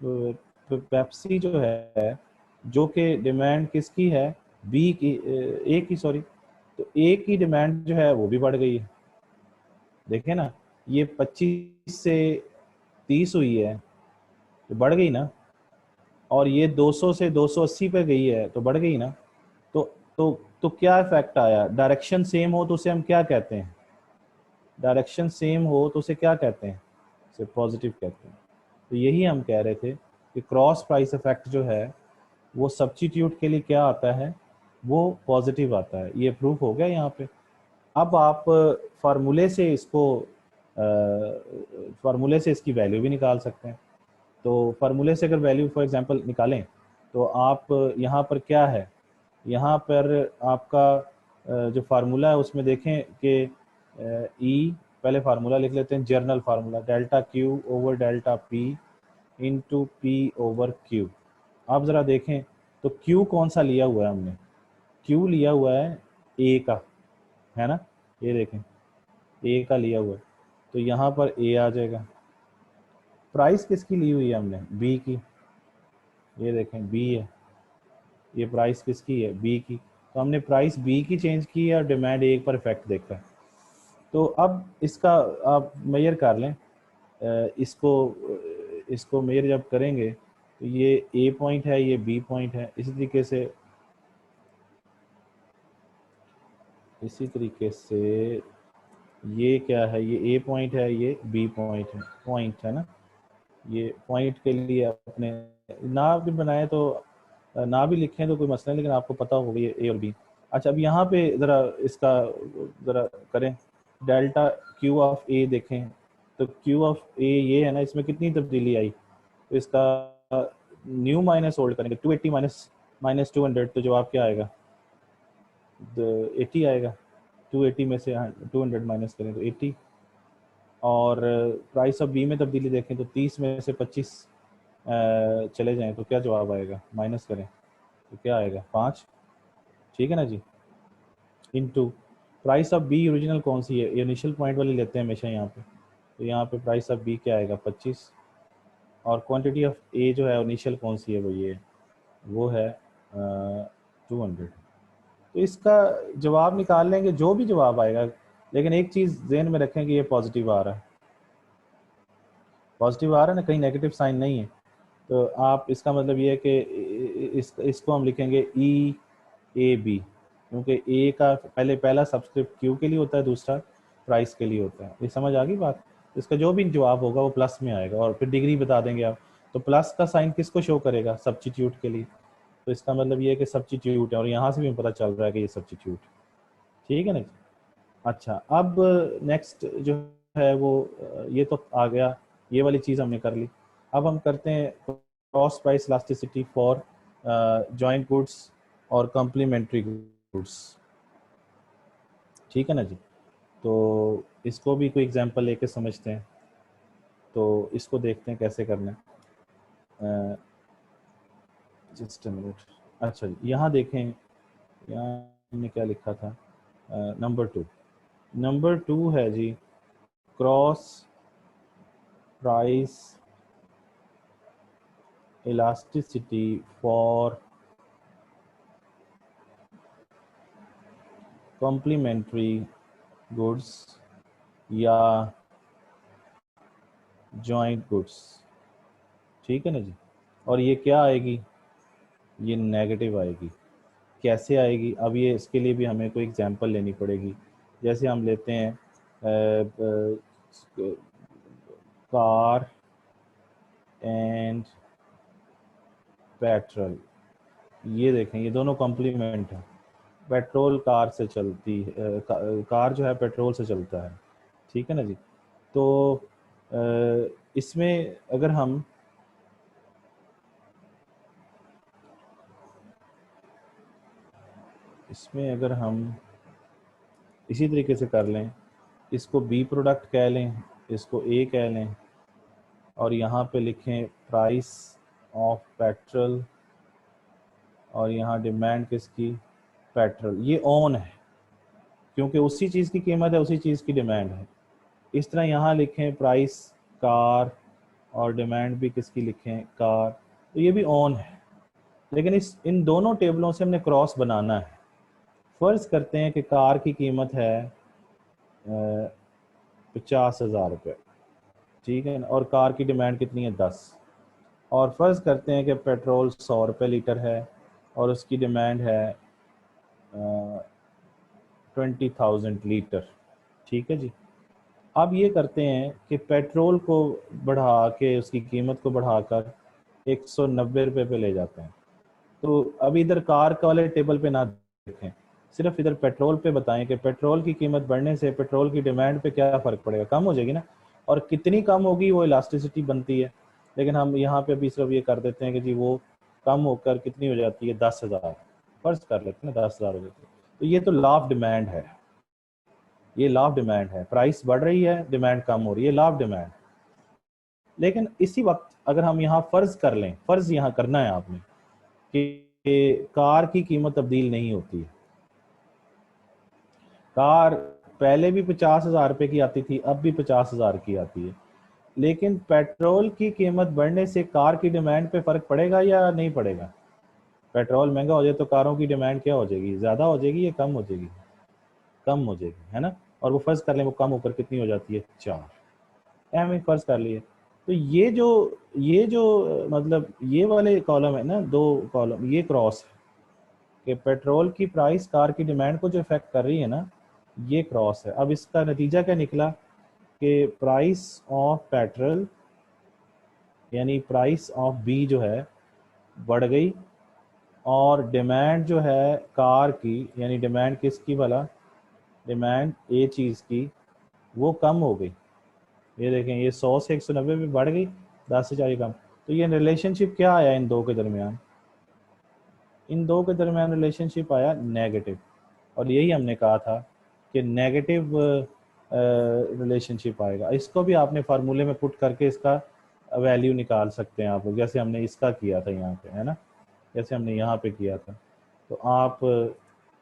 पेप्सी जो है, जो कि डिमांड किसकी है, बी की, ए की सॉरी, तो ए की डिमांड जो है वो भी बढ़ गई है। देखें ना, ये 25 से 30 हुई है तो बढ़ गई ना, और ये 200 से 280 पे गई है तो बढ़ गई ना। तो तो क्या इफेक्ट आया, डायरेक्शन सेम हो तो उसे हम क्या कहते हैं, डायरेक्शन सेम हो तो उसे क्या कहते हैं, उसे पॉजिटिव कहते हैं। तो यही हम कह रहे थे कि क्रॉस प्राइस इफेक्ट जो है वो सब्स्टिट्यूट के लिए क्या आता है, वो पॉजिटिव आता है। ये प्रूफ हो गया यहाँ पे। अब आप फार्मूले से इसको फार्मूले से इसकी वैल्यू भी निकाल सकते हैं। तो फार्मूले से अगर वैल्यू फॉर एग्जांपल निकालें तो आप यहाँ पर क्या है, यहाँ पर आपका जो फार्मूला है उसमें देखें कि ई, पहले फार्मूला लिख लेते हैं, journal formula, delta Q over delta P into P over Q. आप ज़रा देखें तो क्यू कौन सा लिया हुआ है हमने, क्यू लिया हुआ है ए का, है ना, ये देखें ए का लिया हुआ है, तो यहाँ पर ए आ जाएगा। प्राइस किसकी ली हुई है हमने, बी की, ये देखें बी है, ये प्राइस किसकी है, बी की, तो हमने प्राइस बी की चेंज की है और डिमांड ए पर इफेक्ट देखा है। तो अब इसका आप मेजर कर लें, इसको इसको मेजर जब करेंगे तो ये ए पॉइंट है, ये बी पॉइंट है, इसी तरीके से ये क्या है, ये ए पॉइंट है, ये बी पॉइंट है ना। ये पॉइंट के लिए अपने ना भी बनाए तो ना भी लिखें तो कोई मसला नहीं, लेकिन आपको पता होगा ये ए और बी। अच्छा अब यहाँ पे ज़रा इसका ज़रा करें, डेल्टा क्यू ऑफ ए देखें, तो क्यू ऑफ ए ये है ना, इसमें कितनी तब्दीली आई, तो इसका न्यू माइनस ओल्ड करेंगे, 280 माइनस 200, तो जवाब क्या आएगा, 80 आएगा। 280 में से 200 माइनस करें तो 80। और प्राइस ऑफ बी में तब्दीली देखें तो 30 में से 25 चले जाएं तो क्या जवाब आएगा, माइनस करें तो क्या आएगा, 5। ठीक है ना जी। Into price of B original कौन सी है, इनिशियल पॉइंट वाली लेते हैं हमेशा यहाँ पे, तो यहाँ पे प्राइस ऑफ बी क्या आएगा 25, और क्वांटिटी ऑफ ए जो है इनिशियल कौन सी है वो ये, वो है 200। तो इसका जवाब निकाल लेंगे जो भी जवाब आएगा, लेकिन एक चीज़ जहन में रखें कि ये पॉजिटिव आ रहा है, पॉजिटिव आ रहा है ना, कहीं नेगेटिव साइन नहीं है। तो आप इसका मतलब ये है कि इसको हम लिखेंगे ई ए बी, क्योंकि ए का पहला सब्सक्रिप्ट क्यू के लिए होता है, दूसरा प्राइस के लिए होता है। ये समझ आ गई बात। इसका जो भी जवाब होगा वो प्लस में आएगा, और फिर डिग्री बता देंगे आप। तो प्लस का साइन किसको शो करेगा, सब्स्टिट्यूट के लिए। तो इसका मतलब ये है कि सब्स्टिट्यूट है, और यहाँ से भी पता चल रहा है कि ये सब्स्टिट्यूट, ठीक है ना। अच्छा, अब नेक्स्ट जो है वो ये तो आ गया, ये वाली चीज़ हमने कर ली। अब हम करते हैं cross price elasticity for joint goods और कॉम्प्लीमेंट्री गुड्स, ठीक है ना जी। तो इसको भी कोई एग्जांपल लेके समझते हैं, तो इसको देखते हैं कैसे करना है। Just a minute. अच्छा जी, यहाँ देखें, यहाँ हमने क्या लिखा था, नंबर 2 है जी, cross price elasticity for complementary goods या जॉइंट गुड्स, ठीक है ना जी। और ये क्या आएगी, ये नेगेटिव आएगी। कैसे आएगी, अब ये इसके लिए भी हमें कोई एग्जांपल लेनी पड़ेगी। जैसे हम लेते हैं कार एंड पेट्रोल, ये देखें ये दोनों कॉम्प्लीमेंट हैं। पेट्रोल कार से चलती है, कार जो है पेट्रोल से चलता है, ठीक है ना जी। तो इसमें अगर हम इसी तरीके से कर लें, इसको बी प्रोडक्ट कह लें, इसको ए कह लें, और यहाँ पे लिखें प्राइस ऑफ पेट्रोल, और यहाँ डिमांड किसकी, पेट्रोल। ये ऑन है क्योंकि उसी चीज़ की कीमत है, उसी चीज़ की डिमांड है। इस तरह यहाँ लिखें प्राइस कार, और डिमांड भी किसकी लिखें, कार, तो ये भी ऑन है। लेकिन इन दोनों टेबलों से हमने क्रॉस बनाना है। फ़र्ज़ करते हैं कि कार की कीमत है 50,000 रुपये, ठीक है ना, और कार की डिमांड कितनी है 10। और फ़र्ज़ करते हैं कि पेट्रोल 100 रुपये लीटर है, और उसकी डिमांड है 20,000 लीटर, ठीक है जी। अब ये करते हैं कि पेट्रोल को बढ़ा के, उसकी कीमत को बढ़ाकर 190 रुपये पे ले जाते हैं। तो अब इधर कार का वाले टेबल पे ना देखें, सिर्फ इधर पेट्रोल पे बताएं कि पेट्रोल की कीमत बढ़ने से पेट्रोल की डिमांड पे क्या फ़र्क पड़ेगा, कम हो जाएगी ना। और कितनी कम होगी वो इलास्टिसिटी बनती है। लेकिन हम यहाँ पे भी सिर्फ ये कर देते हैं कि जी वो कम होकर कितनी हो जाती है 10,000, फर्ज कर लेते हैं 10,000 हो जाती है। तो ये तो लॉ ऑफ डिमांड है, ये लॉ ऑफ डिमांड है, प्राइस बढ़ रही है, डिमांड कम हो रही है, लॉ ऑफ डिमांड। लेकिन इसी वक्त अगर हम यहाँ फर्ज कर लें, फर्ज यहाँ करना है आपने कि कार की कीमत तब्दील नहीं होती है, कार पहले भी 50,000 रुपये की आती थी, अब भी 50,000 की आती है, लेकिन पेट्रोल की कीमत बढ़ने से कार की डिमांड पे फर्क पड़ेगा या नहीं पड़ेगा। पेट्रोल महंगा हो जाए तो कारों की डिमांड क्या हो जाएगी, ज़्यादा हो जाएगी या कम हो जाएगी, कम हो जाएगी, है ना। और वो फर्ज कर लें वो कम होकर कितनी हो जाती है 4, हमने फर्ज कर लिए। तो ये जो मतलब ये वाले कॉलम है ना, 2 कॉलम, ये क्रॉस है कि पेट्रोल की प्राइस कार की डिमांड को जो इफेक्ट कर रही है ना, ये क्रॉस है। अब इसका नतीजा क्या निकला कि प्राइस ऑफ पेट्रोल यानी प्राइस ऑफ बी जो है बढ़ गई, और डिमांड जो है कार की यानी डिमांड किसकी भला, डिमांड ए चीज़ की, वो कम हो गई। ये देखें ये 100 से 190 पे बढ़ गई, 10 से 4 कम। तो ये रिलेशनशिप क्या आया इन दो के दरमियान, इन दो के दरमियान रिलेशनशिप आया नेगेटिव। और यही हमने कहा था कि नेगेटिव रिलेशनशिप आएगा। इसको भी आपने फार्मूले में पुट करके इसका वैल्यू निकाल सकते हैं आप लोग, जैसे हमने इसका किया था यहाँ पे, है ना, जैसे हमने यहाँ पे किया था। तो आप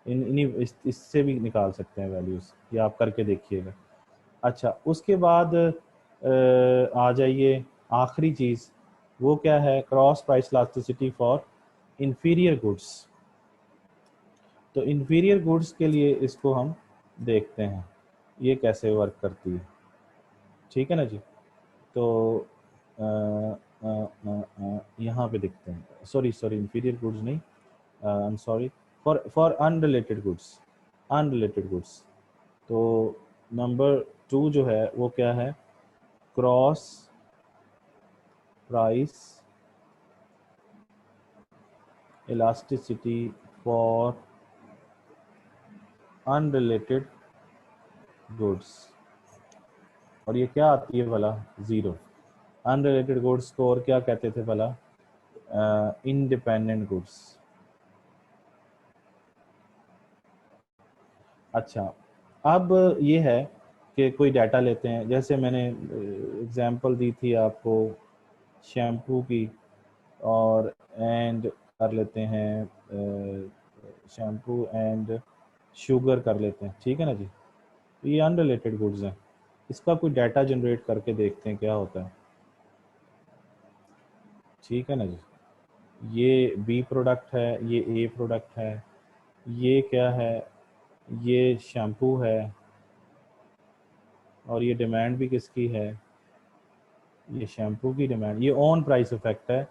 इससे भी निकाल सकते हैं वैल्यूज़, ये आप करके देखिएगा। अच्छा, उसके बाद आ जाइए आखिरी चीज़, वो क्या है, cross price elasticity for inferior goods. तो इंफीरियर गुड्स के लिए इसको हम देखते हैं ये कैसे वर्क करती है, ठीक है ना जी। तो यहाँ पे देखते हैं, सॉरी इंफीरियर गुड्स नहीं, I am sorry, for unrelated goods, unrelated goods. तो नंबर 2 जो है वो क्या है, cross price elasticity for unrelated goods. और ये क्या आती है भला, ज़ीरो। अनरिलेटेड गुड्स को और क्या कहते थे भला, इंडिपेंडेंट गुड्स। अच्छा, अब ये है कि कोई डाटा लेते हैं, जैसे मैंने एग्जांपल दी थी आपको शैम्पू की, और एंड कर लेते हैं शैम्पू एंड शुगर कर लेते हैं, ठीक है ना जी। तो ये अनरिलेटेड गुड्स हैं, इसका कोई डाटा जनरेट करके देखते हैं क्या होता है, ठीक है ना जी। ये बी प्रोडक्ट है, ये ए प्रोडक्ट है, ये क्या है, ये शैम्पू है, और ये डिमांड भी किसकी है, ये शैम्पू की डिमांड। ये ऑन प्राइस इफेक्ट है,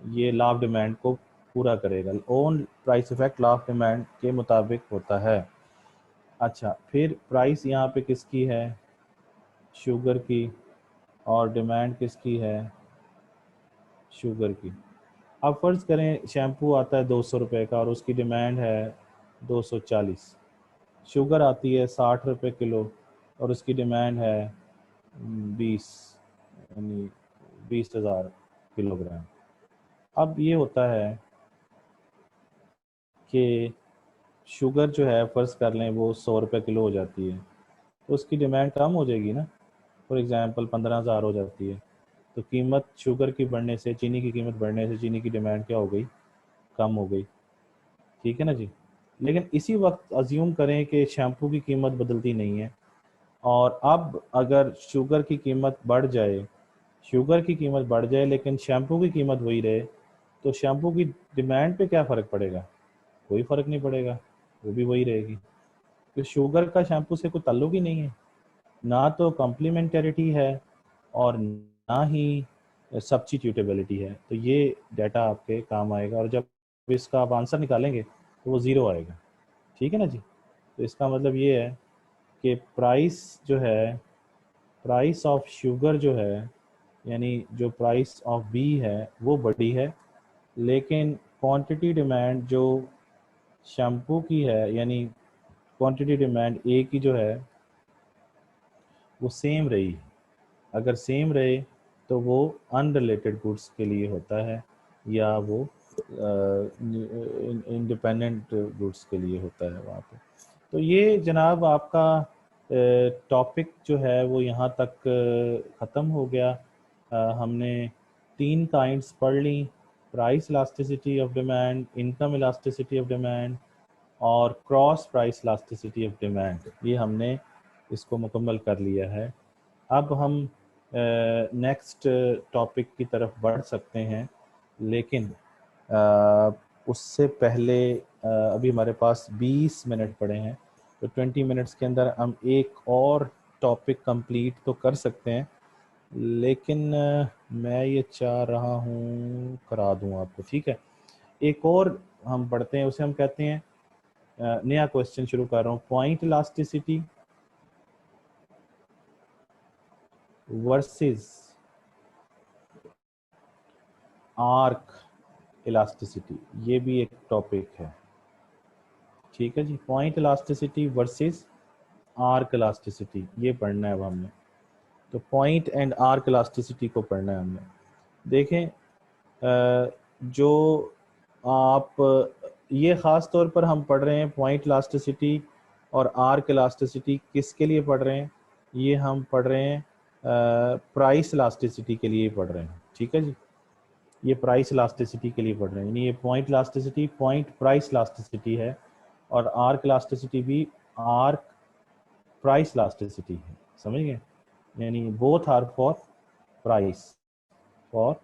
ये लॉ ऑफ डिमांड को पूरा करेगा। On price effect law of demand के मुताबिक होता है। अच्छा, फिर प्राइस यहाँ पे किसकी है, शुगर की, और डिमांड किसकी है, शुगर की। अब फ़र्ज़ करें शैम्पू आता है 200 रुपये का और उसकी डिमांड है 240, शुगर आती है 60 रुपये किलो और उसकी डिमांड है 20, यानी 20,000 किलोग्राम। अब ये होता है कि शुगर जो है फ़र्ज़ कर लें वो 100 रुपये किलो हो जाती है, तो उसकी डिमांड कम हो जाएगी ना, फॉर एग्ज़ाम्पल 15,000 हो जाती है। तो कीमत शुगर की बढ़ने से, चीनी की कीमत बढ़ने से चीनी की डिमांड क्या हो गई, कम हो गई, ठीक है ना जी। लेकिन इसी वक्त अज्यूम करें कि शैम्पू की कीमत बदलती नहीं है, और अब अगर शुगर की कीमत बढ़ जाए, शुगर की कीमत बढ़ जाए लेकिन शैम्पू की कीमत वही रहे, तो शैम्पू की डिमांड पे क्या फ़र्क पड़ेगा, कोई फ़र्क नहीं पड़ेगा, वो भी वही रहेगी। तो शुगर का शैम्पू से कोई ताल्लुक ही नहीं है, ना तो कॉम्प्लीमेंटरिटी है और ना ही सब्स्टिट्यूटेबिलिटी है। तो ये डाटा आपके काम आएगा, और जब इसका आप आंसर निकालेंगे तो वो ज़ीरो आएगा, ठीक है ना जी। तो इसका मतलब ये है कि प्राइस जो है, प्राइस ऑफ शुगर जो है, यानी जो प्राइस ऑफ बी है वो बड़ी है, लेकिन क्वांटिटी डिमांड जो शैम्पू की है, यानी क्वांटिटी डिमांड ए की जो है वो सेम रही। अगर सेम रहे तो वो अनरिलेटेड गुड्स के लिए होता है, या वो इंडिपेंडेंट गुड्स के लिए होता है वहाँ पे। तो ये जनाब आपका टॉपिक जो है वो यहाँ तक ख़त्म हो गया। हमने 3 काइंड्स पढ़ ली, price elasticity of demand, income elasticity of demand, और cross price elasticity of demand. ये हमने इसको मुकम्मल कर लिया है। अब हम नेक्स्ट टॉपिक की तरफ बढ़ सकते हैं, लेकिन उससे पहले अभी हमारे पास 20 मिनट पड़े हैं, तो 20 मिनट्स के अंदर हम एक और टॉपिक कंप्लीट तो कर सकते हैं, लेकिन मैं ये चाह रहा हूँ करा दूँ आपको, ठीक है। एक और हम पढ़ते हैं, उसे हम कहते हैं, नया क्वेश्चन शुरू कर रहा हूँ, point elasticity versus arc elasticity. ये भी एक टॉपिक है, ठीक है जी। Point elasticity versus arc elasticity, ये पढ़ना है अब हमने। तो पॉइंट एंड आर्क इलास्टिसिटी को पढ़ना है हमने। देखें, जो आप ये ख़ास तौर पर हम पढ़ रहे हैं पॉइंट इलास्टिसिटी और आर्क इलास्टिसिटी किसके लिए पढ़ रहे हैं, ये हम पढ़ रहे हैं प्राइस इलास्टिसिटी के लिए पढ़ रहे हैं, ठीक है जी। ये प्राइस इलास्टिसिटी के लिए पढ़ रहे हैं, यानी ये point elasticity point price elasticity है, और आर्क इलास्टिसिटी भी आर्क प्राइस इलास्टिसिटी है, समझ गए? यानी both are for price, for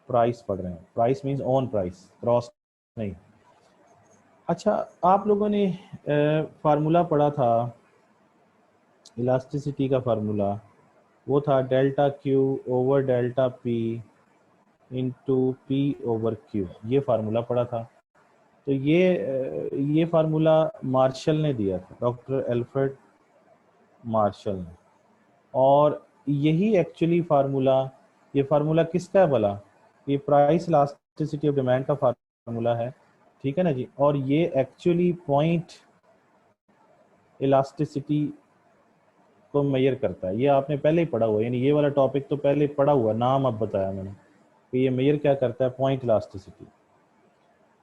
price पढ़ रहे हैं, price means on price, cross नहीं। अच्छा, आप लोगों ने फार्मूला पढ़ा था इलास्टिसिटी का फार्मूला, वो था delta Q over delta P into P over Q, ये फार्मूला पढ़ा था। तो ये फार्मूला मार्शल ने दिया था, डॉक्टर एल्फ्रेड मार्शल ने। और यही एक्चुअली फार्मूला, ये फार्मूला किसका है भला? ये प्राइस इलास्टिसिटी ऑफ डिमांड का फार्मूला है, ठीक है ना जी। और ये एक्चुअली पॉइंट इलास्टिसिटी को मेजर करता है। ये आपने पहले ही पढ़ा हुआ है, यानी ये वाला टॉपिक तो पहले ही पढ़ा हुआ, नाम अब बताया मैंने कि ये मेजर क्या करता है, पॉइंट इलास्टिसिटी।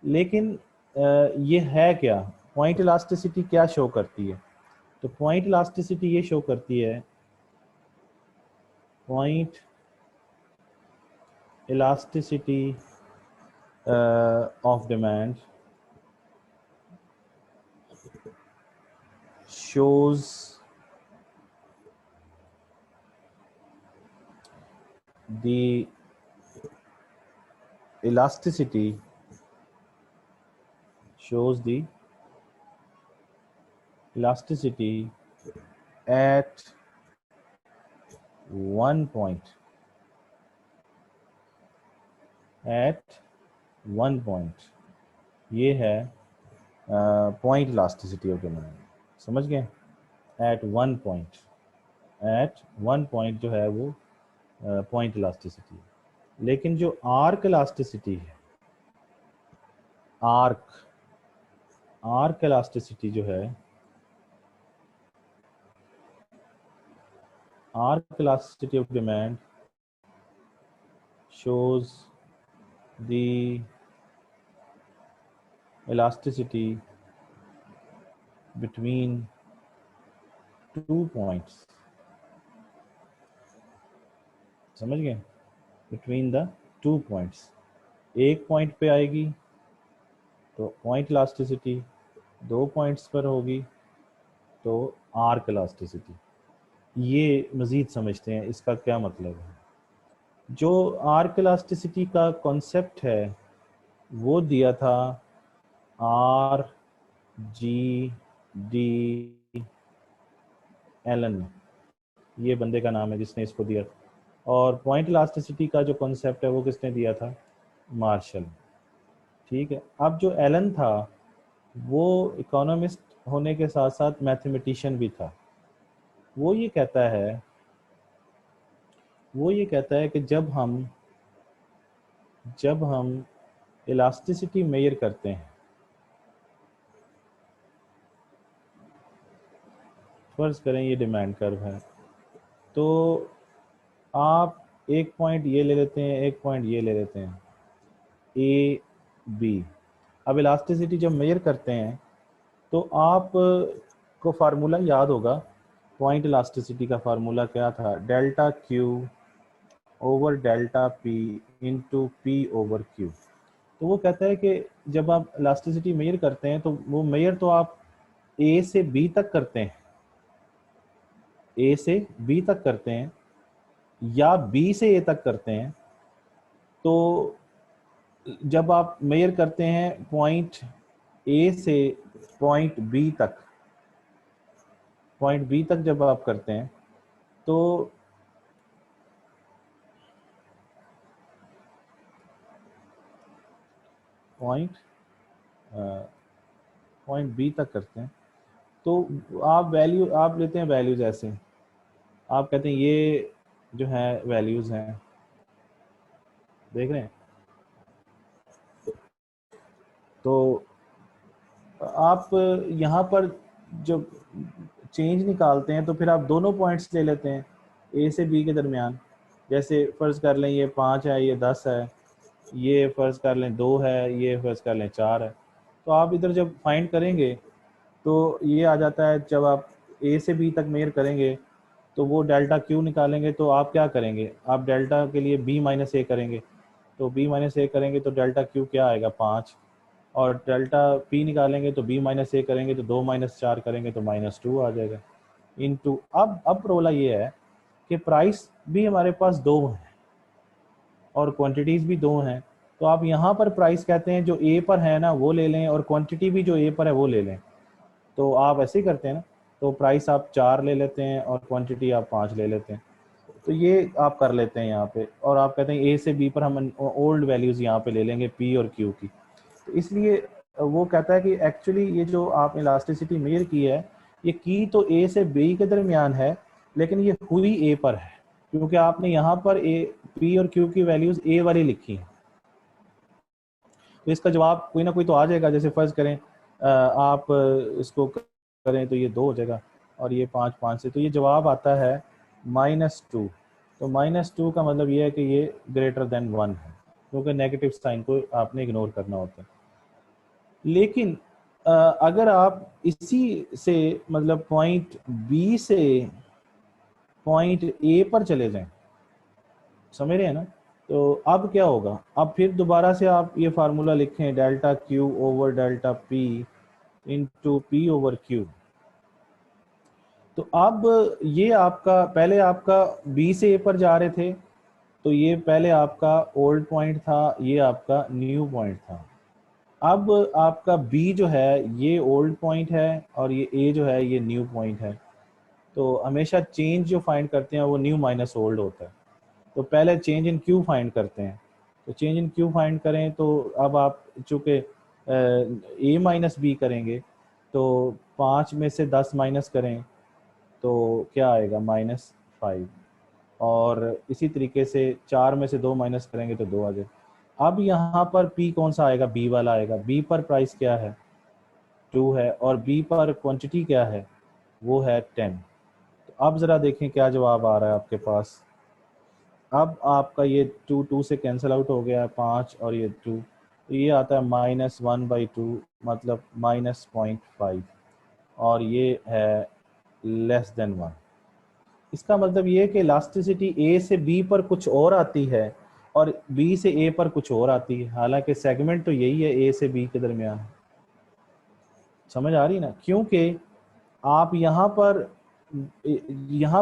लेकिन ये है क्या, पॉइंट इलास्टिसिटी क्या शो करती है? तो पॉइंट इलास्टिसिटी ये शो करती है, point elasticity of demand shows the elasticity at one point, ये है पॉइंट इलास्टिसिटी ऑफ डिमांड, समझ गए? एट वन पॉइंट जो है वो पॉइंट इलास्टिसिटी है। लेकिन जो आर्क इलास्टिसिटी है, आर्क इलास्टिसिटी जो है, arc elasticity of demand shows the elasticity between 2 points, समझ गए? between the 2 points, एक पॉइंट पे आएगी तो पॉइंट इलास्टिसिटी, 2 पॉइंट्स पर होगी तो आर्क इलास्टिसिटी। ये मज़ीद समझते हैं इसका क्या मतलब है। जो आर्क इलास्टिसिटी का कॉन्सेप्ट है वो दिया था आर जी डी एलन, ये बंदे का नाम है जिसने इसको दिया। और पॉइंट इलास्टिसिटी का जो कॉन्सेप्ट है वो किसने दिया था? मार्शल, ठीक है। अब जो एलन था वो इकोनॉमिस्ट होने के साथ साथ मैथमेटिशियन भी था। वो ये कहता है कि जब हम इलास्टिसिटी मेजर करते हैं, फर्ज करें ये डिमांड कर्व है, तो आप एक पॉइंट ये ले लेते हैं, एक पॉइंट ये ले लेते हैं, ए बी। अब इलास्टिसिटी जब मेजर करते हैं तो आप को फार्मूला याद होगा, पॉइंट इलास्टिसिटी का फार्मूला क्या था? Delta Q over delta P into P over Q. तो वो कहता है कि जब आप इलास्टिसिटी मेजर करते हैं तो वो मेजर तो आप ए से बी तक करते हैं, ए से बी तक करते हैं या बी से ए तक करते हैं। तो जब आप मेजर करते हैं पॉइंट ए से पॉइंट बी तक जब आप करते हैं तो पॉइंट बी तक करते हैं तो आप लेते हैं वैल्यूज ऐसे, आप कहते हैं ये जो है वैल्यूज हैं, देख रहे हैं? तो आप यहाँ पर जब चेंज निकालते हैं तो फिर आप दोनों पॉइंट्स ले लेते हैं ए से बी के दरमियान। जैसे फ़र्ज़ कर लें ये 5 है, ये 10 है, ये फ़र्ज़ कर लें 2 है, ये फ़र्ज़ कर लें 4 है। तो आप इधर जब फाइंड करेंगे तो ये आ जाता है, जब आप ए से बी तक मेजर करेंगे तो वो डेल्टा क्यू निकालेंगे तो आप क्या करेंगे? आप डेल्टा के लिए बी माइनस ए करेंगे, तो बी माइनस ए करेंगे तो डेल्टा क्यू क्या आएगा? 5। और डेल्टा पी निकालेंगे तो बी माइनस ए करेंगे तो 2 माइनस 4 करेंगे तो -2 आ जाएगा इनटू। अब रोला ये है कि प्राइस भी हमारे पास 2 है और क्वांटिटीज़ भी 2 हैं, तो आप यहाँ पर प्राइस कहते हैं जो ए पर है ना वो ले लें और क्वांटिटी भी जो ए पर है वो ले लें। तो आप ऐसे ही करते हैं ना, तो प्राइस आप 4 ले लेते हैं और क्वांटिटी आप 5 ले लेते हैं। तो ये आप कर लेते हैं यहाँ पे, और आप कहते हैं ए से बी पर हम ओल्ड वैल्यूज़ यहाँ पे ले लेंगे पी और क्यू की। तो इसलिए वो कहता है कि एक्चुअली ये जो आपने इलास्टिसिटी मेजर की है ये की तो ए से बी के दरमियान है, लेकिन ये हुई ए पर है क्योंकि आपने यहाँ पर ए पी और क्यू की वैल्यूज़ ए वाली लिखी हैं। तो इसका जवाब कोई ना कोई तो आ जाएगा। जैसे फर्ज करें आप इसको करें तो ये 2 हो जाएगा और ये 5 5 से, तो ये जवाब आता है -2। तो -2 का मतलब ये है कि ये ग्रेटर देन 1 है, क्योंकि नेगेटिव साइन को आपने इग्नोर करना होता है। लेकिन अगर आप इसी से मतलब पॉइंट बी से पॉइंट ए पर चले जाएं, समझ रहे हैं ना, तो अब क्या होगा, अब फिर दोबारा से आप ये फार्मूला लिखें delta Q over delta P into P over Q. तो अब ये आपका पहले आपका बी से ए पर जा रहे थे, तो ये पहले आपका ओल्ड पॉइंट था, ये आपका न्यू पॉइंट था। अब आपका बी जो है ये ओल्ड पॉइंट है और ये ए जो है ये न्यू पॉइंट है। तो हमेशा चेंज जो फाइंड करते हैं वो न्यू माइनस ओल्ड होता है। तो पहले चेंज इन क्यू फाइंड करते हैं, तो चेंज इन क्यू फाइंड करें तो अब आप चूँकि ए माइनस बी करेंगे तो 5 में से 10 माइनस करें तो क्या आएगा -5, और इसी तरीके से 4 में से 2 माइनस करेंगे तो 2 आ जाए। अब यहाँ पर P कौन सा आएगा, B वाला आएगा। B पर प्राइस क्या है, 2 है, और B पर क्वांटिटी क्या है, वो है 10। तो अब ज़रा देखें क्या जवाब आ रहा है आपके पास। अब आपका ये 2 से कैंसिल आउट हो गया है, 5 और ये 2, तो ये आता है -1/2 मतलब -0.5, और ये है लेस देन 1। इसका मतलब ये कि इलास्टिसिटी ए से बी पर कुछ और आती है और बी से ए पर कुछ और आती है, हालांकि सेगमेंट तो यही है ए से बी के दरमियान। समझ आ रही ना, क्योंकि आप यहाँ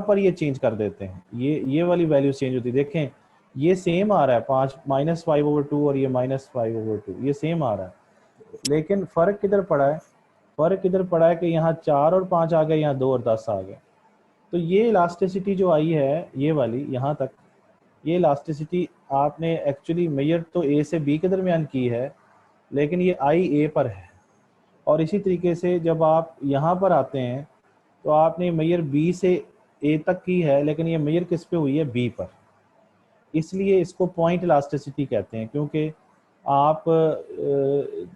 पर ये चेंज कर देते हैं, ये वाली वैल्यू चेंज होती है। देखें ये सेम आ रहा है 5 -5/2 और ये -5/2 ये सेम आ रहा है, लेकिन फ़र्क किधर पड़ा है, फ़र्क किधर पड़ा है कि यहाँ 4 और 5 आ गए, यहाँ 2 और 10 आ गए। तो ये इलास्टिसिटी जो आई है ये वाली यहाँ तक, ये इलास्टिसिटी आपने एक्चुअली मेजर तो ए से बी के दरमियान की है, लेकिन ये आई ए पर है। और इसी तरीके से जब आप यहाँ पर आते हैं तो आपने मेजर बी से ए तक की है, लेकिन ये मेजर किस पे हुई है, बी पर। इसलिए इसको पॉइंट इलास्टिसिटी कहते हैं, क्योंकि आप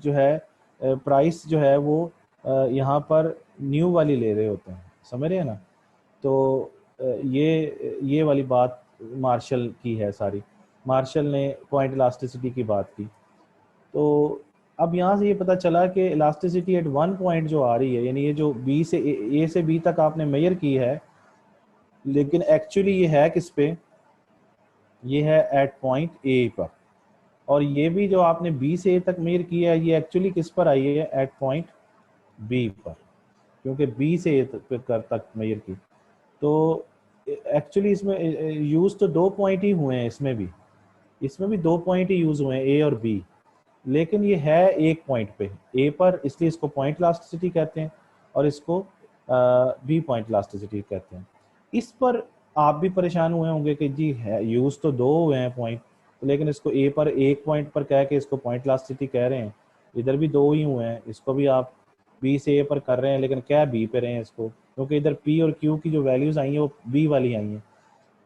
जो है प्राइस जो है वो यहाँ पर न्यू वाली ले रहे होते हैं, समझ रहे हैं ना। तो ये वाली बात मार्शल की है सारी, मार्शल ने पॉइंट इलास्टिसिटी की बात की। तो अब यहाँ से ये पता चला कि इलास्टिसिटी एट 1 पॉइंट जो आ रही है, यानी ये जो बी से ए से बी तक आपने मेजर की है, लेकिन एक्चुअली ये है किस पे, ये है एट पॉइंट ए पर। और ये भी जो आपने बी से ए तक मेजर किया है ये एक्चुअली किस पर आई है, एट पॉइंट बी पर, क्योंकि बी से ए तक मेजर की। तो एक्चुअली इसमें यूज़ तो 2 पॉइंट ही हुए हैं, इसमें भी 2 पॉइंट ही यूज़ हुए हैं, ए और बी, लेकिन ये है एक पॉइंट पे ए पर, इसलिए इसको पॉइंट इलास्टिसिटी कहते हैं और इसको बी पॉइंट इलास्टिसिटी कहते हैं। इस पर आप भी परेशान हुए होंगे कि जी है यूज़ तो 2 हुए हैं पॉइंट, लेकिन इसको ए पर एक पॉइंट पर कह के इसको पॉइंट इलास्टिसिटी कह रहे हैं, इधर भी 2 ही हुए हैं, इसको भी आप बी से ए पर कर रहे हैं, लेकिन क्या बी पे रहे हैं इसको, क्योंकि इधर पी और क्यू की जो वैल्यूज़ आई हैं वो बी वाली आई हैं,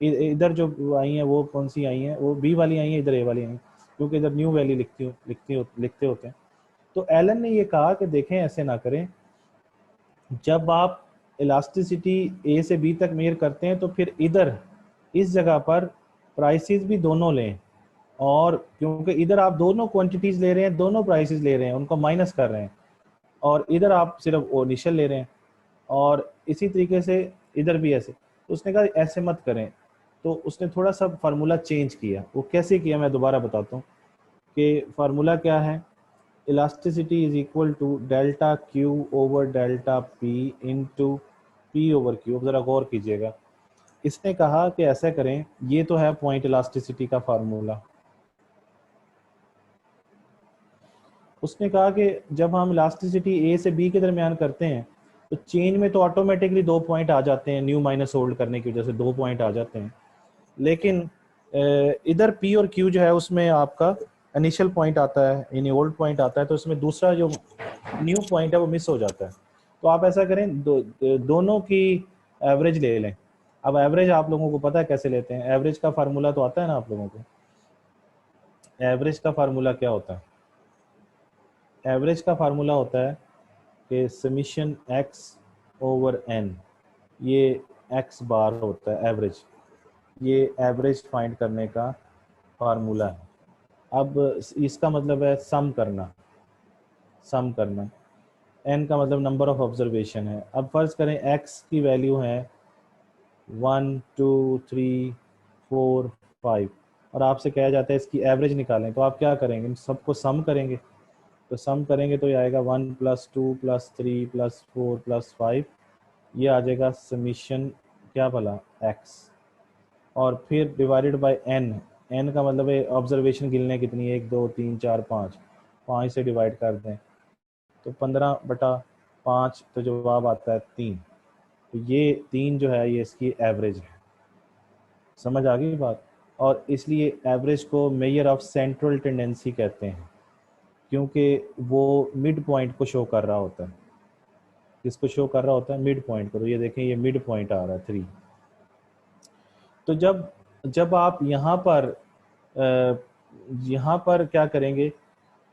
इधर जो आई हैं वो कौन सी आई हैं, वो बी वाली आई हैं, इधर ए वाली आई हैं, क्योंकि इधर न्यू वैल्यू लिखते होते हैं। तो एलन ने ये कहा कि देखें ऐसे ना करें, जब आप इलास्टिसिटी ए से बी तक मेजर करते हैं तो फिर इधर इस जगह पर प्राइसेस भी दोनों लें, और क्योंकि इधर आप दोनों क्वांटिटीज़ ले रहे हैं, दोनों प्राइसेस ले रहे हैं, उनको माइनस कर रहे हैं, और इधर आप सिर्फ इनिशियल ले रहे हैं, और इसी तरीके से इधर भी ऐसे। तो उसने कहा ऐसे मत करें, तो उसने थोड़ा सा फार्मूला चेंज किया। वो कैसे किया मैं दोबारा बताता हूँ कि फार्मूला क्या है। Elasticity is equal to delta Q over delta P into P over Q. ज़रा गौर कीजिएगा, इसने कहा कि ऐसा करें, ये तो है पॉइंट इलास्टिसिटी का फार्मूला। उसने कहा कि जब हम इलास्टिसिटी ए से बी के दरमियान करते हैं तो चेंज में तो ऑटोमेटिकली 2 पॉइंट आ जाते हैं, न्यू माइनस ओल्ड करने की वजह से 2 पॉइंट आ जाते हैं। लेकिन इधर पी और क्यू जो है उसमें आपका इनिशियल पॉइंट आता है, यानी ओल्ड पॉइंट आता है, तो उसमें दूसरा जो न्यू पॉइंट है वो मिस हो जाता है। तो आप ऐसा करें, दोनों की एवरेज ले लें। अब एवरेज आप लोगों को पता है कैसे लेते हैं, एवरेज का फार्मूला तो आता है ना आप लोगों को। एवरेज का फार्मूला क्या होता है? एवरेज का फार्मूला होता है कि समीशन एक्स ओवर एन, ये एक्स बार होता है एवरेज, ये एवरेज फाइंड करने का फार्मूला है। अब इसका मतलब है सम करना, सम करना। एन का मतलब नंबर ऑफ ऑब्जर्वेशन है। अब फर्ज करें एक्स की वैल्यू है 1 2 3 4 5 और आपसे कहा जाता है इसकी एवरेज निकालें, तो आप क्या करेंगे? सबको सम करेंगे। तो सम करेंगे तो ये आएगा 1 + 2 + 3 + 4 + 5, ये आ जाएगा समीशन क्या भला एक्स, और फिर डिवाइडेड बाय एन। एन का मतलब है ऑब्जर्वेशन गिनने कितनी है, 1 2 3 4 5, 5 से डिवाइड कर दें तो 15/5, तो जवाब आता है 3। तो ये 3 जो है ये इसकी एवरेज है। समझ आ गई बात? और इसलिए एवरेज को मेजर ऑफ सेंट्रल टेंडेंसी कहते हैं, क्योंकि वो मिड पॉइंट को शो कर रहा होता है। किसको शो कर रहा होता है? मिड पॉइंट को। तो ये देखें, ये मिड पॉइंट आ रहा है 3। तो जब जब आप यहाँ पर क्या करेंगे,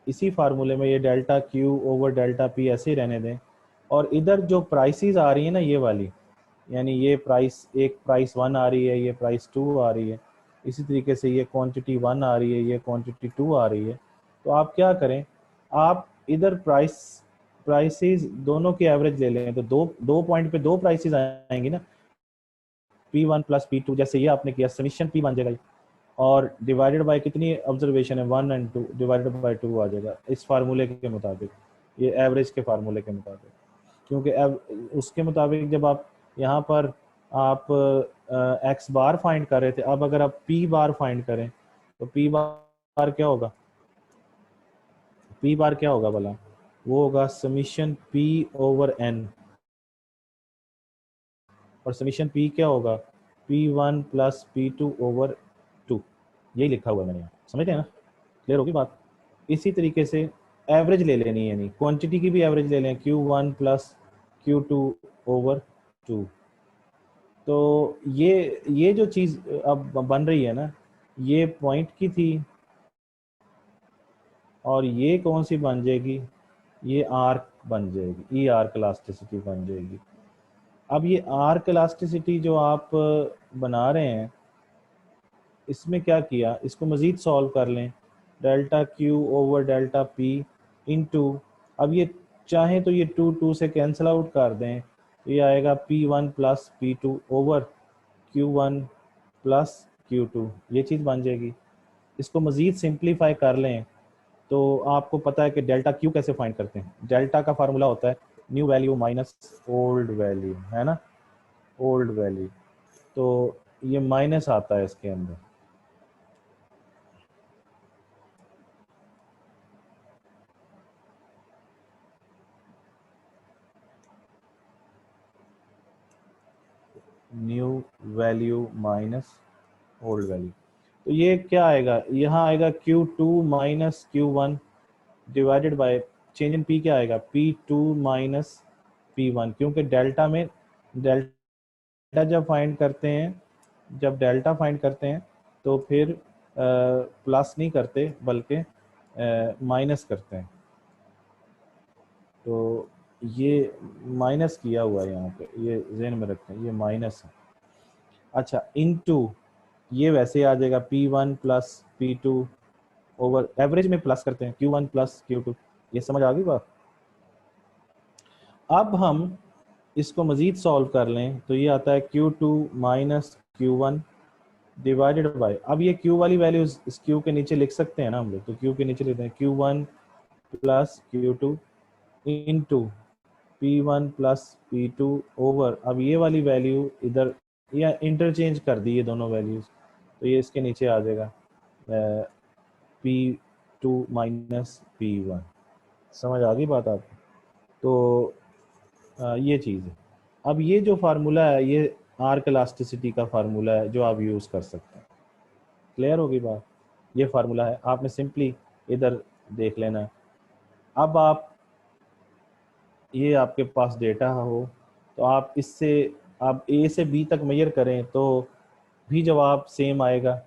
इसी फार्मूले में ये delta Q over delta P ऐसे ही रहने दें, और इधर जो प्राइसेस आ रही है ना ये वाली, यानी ये प्राइस, एक प्राइस 1 आ रही है, ये प्राइस 2 आ रही है, इसी तरीके से ये क्वांटिटी 1 आ रही है, ये क्वांटिटी 2 आ रही है। तो आप क्या करें, आप इधर प्राइसेस दोनों की एवरेज ले लें, तो दो पॉइंट पे 2 प्राइसेस आएंगी ना, P1 + P2, जैसे ये आपने किया, समीशन P बन जाएगा, और डिवाइडेड बाय कितनी ऑब्जर्वेशन है 1 और 2, डिवाइडेड बाय 2 आ जाएगा इस फार्मूले के मुताबिक, ये एवरेज के फार्मूले के मुताबिक। क्योंकि उसके मुताबिक जब आप यहाँ पर आप एक्स बार फाइंड कर रहे थे, अब अगर आप पी बार फाइंड करें तो पी बार क्या होगा? पी बार क्या होगा भला? वो होगा समीशन पी ओवर एन, और समीशन पी क्या होगा? P1 + P2 over 2। यही लिखा हुआ है मैंने यहाँ, समझते हैं ना? क्लियर होगी बात? इसी तरीके से एवरेज ले लेनी है, यानी क्वांटिटी की भी एवरेज ले लें, Q1 + Q2 ओवर 2। तो ये जो चीज़ अब बन रही है ना, ये पॉइंट की थी, और ये कौन सी बन जाएगी? ये आर्क बन जाएगी, ई आर्क इलास्टिसिटी बन जाएगी। अब ये आर्क इलास्टिसिटी जो आप बना रहे हैं, इसमें क्या किया, इसको मज़ीद सॉल्व कर लें, delta Q over delta P into, अब ये चाहें तो ये 2 से कैंसिल आउट कर दें, तो ये आएगा P1 + P2 over Q1 + Q2, ये चीज़ बन जाएगी। इसको मज़ीद सिंप्लीफाई कर लें तो आपको पता है कि डेल्टा क्यू कैसे फाइंड करते हैं। डेल्टा का फार्मूला होता है new value minus old value, है ना, ओल्ड वैल्यू। तो ये माइनस आता है इसके अंदर। New value minus old value, तो ये क्या आएगा? यहाँ आएगा Q2 - Q1 divided by change in P क्या आएगा? P2 - P1, क्योंकि डेल्टा में डेल्टा जब फाइंड करते हैं, जब डेल्टा फाइंड करते हैं तो फिर प्लस नहीं करते बल्कि माइनस करते हैं। तो ये माइनस किया हुआ है यहाँ पे, ये ज़हन में रखते हैं, ये माइनस है। अच्छा, इनटू ये वैसे आ जाएगा P1 + P2 ओवर, एवरेज में प्लस करते हैं Q1 + Q2। ये समझ आ गई बात? अब हम इसको मज़ीद सॉल्व कर लें तो ये आता है Q2 - Q1 डिवाइडेड बाय, अब ये Q वाली वैल्यूज इस Q के नीचे लिख सकते हैं ना हम लोग, तो Q के नीचे लिखते हैं Q1 plus Q2 into P1 plus P2 over, अब ये वाली वैल्यू इधर या इंटरचेंज कर दी ये दोनों वैल्यूज, तो ये इसके नीचे आ जाएगा P2 माइनस P1। समझ आ गई बात आपको? तो ये चीज़ है। अब ये जो फार्मूला है ये आर्क इलास्टिसिटी का फार्मूला है जो आप यूज़ कर सकते हैं। क्लियर होगी बात? ये फार्मूला है, आपने सिंपली इधर देख लेना है। अब आप ये आपके पास डेटा हो तो आप इससे आप ए से बी तक मेजर करें तो भी जवाब सेम आएगा,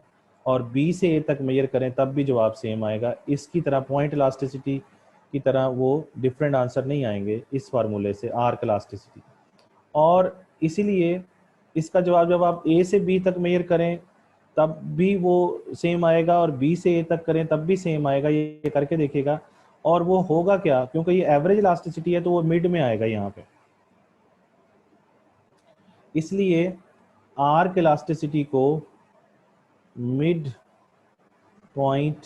और बी से ए तक मेजर करें तब भी जवाब सेम आएगा। इसकी तरह पॉइंट इलास्टिसिटी की तरह वो डिफरेंट आंसर नहीं आएंगे इस फार्मूले से आर्क इलास्टिसिटी। और इसीलिए इसका जवाब जब आप ए से बी तक मेजर करें तब भी वो सेम आएगा, और बी से ए तक करें तब भी सेम आएगा। ये करके देखिएगा। और वो होगा क्या, क्योंकि ये एवरेज इलास्टिसिटी है तो वो मिड में आएगा यहाँ पे। इसलिए आर्क इलास्टिसिटी को मिड पॉइंट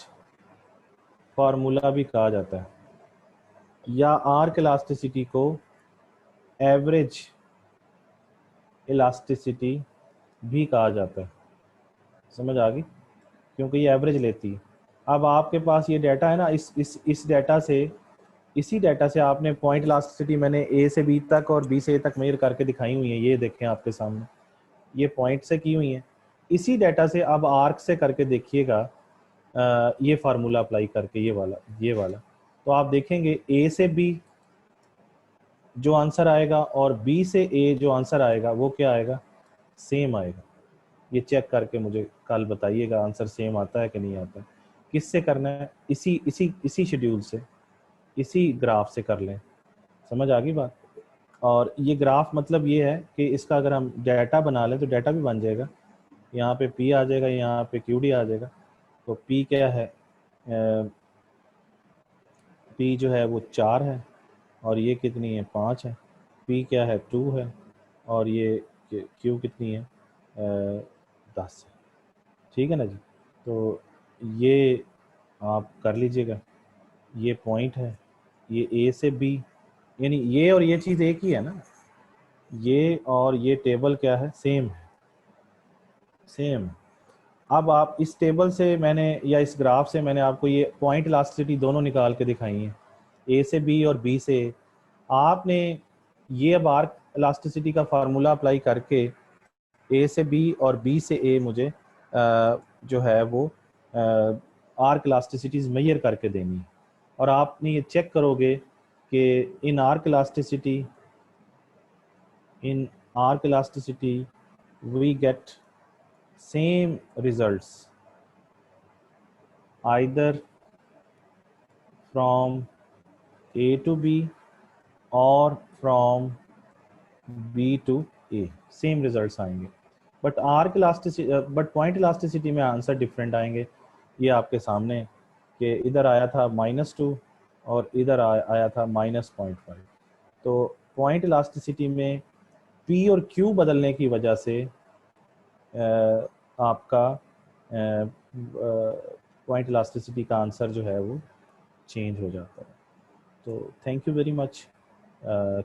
फार्मूला भी कहा जाता है, या आर्क इलास्टिसिटी को एवरेज इलास्टिसिटी भी कहा जाता है। समझ आ गई? क्योंकि ये एवरेज लेती है। अब आपके पास ये डाटा है ना, इस डाटा से, इसी डाटा से आपने पॉइंट इलास्टिसिटी मैंने ए से बी तक और बी से ए तक मेजर करके दिखाई हुई है। ये देखें आपके सामने, ये पॉइंट से की हुई है। इसी डाटा से अब आर्क से करके देखिएगा, ये फार्मूला अप्लाई करके ये वाला तो आप देखेंगे ए से बी जो आंसर आएगा और बी से ए जो आंसर आएगा वो क्या आएगा, सेम आएगा। ये चेक करके मुझे कल बताइएगा आंसर सेम आता है कि नहीं आता है। किससे करना है? इसी शेड्यूल से, इसी ग्राफ से कर लें। समझ आ गई बात? और ये ग्राफ मतलब ये है कि इसका अगर हम डाटा बना लें तो डाटा भी बन जाएगा। यहाँ पे P आ जाएगा, यहाँ पे QD आ जाएगा। तो P क्या है, P जो है वो 4 है, और ये कितनी है, 5 है। P क्या है, 2 है, और ये Q कितनी है, 10 है। ठीक है ना जी? तो ये आप कर लीजिएगा। ये पॉइंट है, ये ए से बी, यानी ये और ये चीज़ एक ही है ना। ये और ये टेबल क्या है, सेम है, सेम। अब आप इस टेबल से मैंने या इस ग्राफ से मैंने आपको ये पॉइंट इलास्टिसिटी दोनों निकाल के दिखाई है, ए से बी और बी से ए। आपने ये अब आर्क इलास्टिसिटी का फार्मूला अप्लाई करके ए से बी और बी से ए मुझे जो है वो आर्क इलास्टिसिटीज मेजर करके देनी है। और आपने ये चेक करोगे कि in arc elasticity we get same results either from A to B or from B to A, same results आएंगे। But arc elasticity but point elasticity में आंसर डिफरेंट आएंगे। ये आपके सामने कि इधर आया था -2 और इधर आया था -0.5। तो पॉइंट इलास्टिसिटी में P और Q बदलने की वजह से आपका पॉइंट इलास्टिसिटी का आंसर जो है वो चेंज हो जाता है। तो थैंक यू वेरी मच।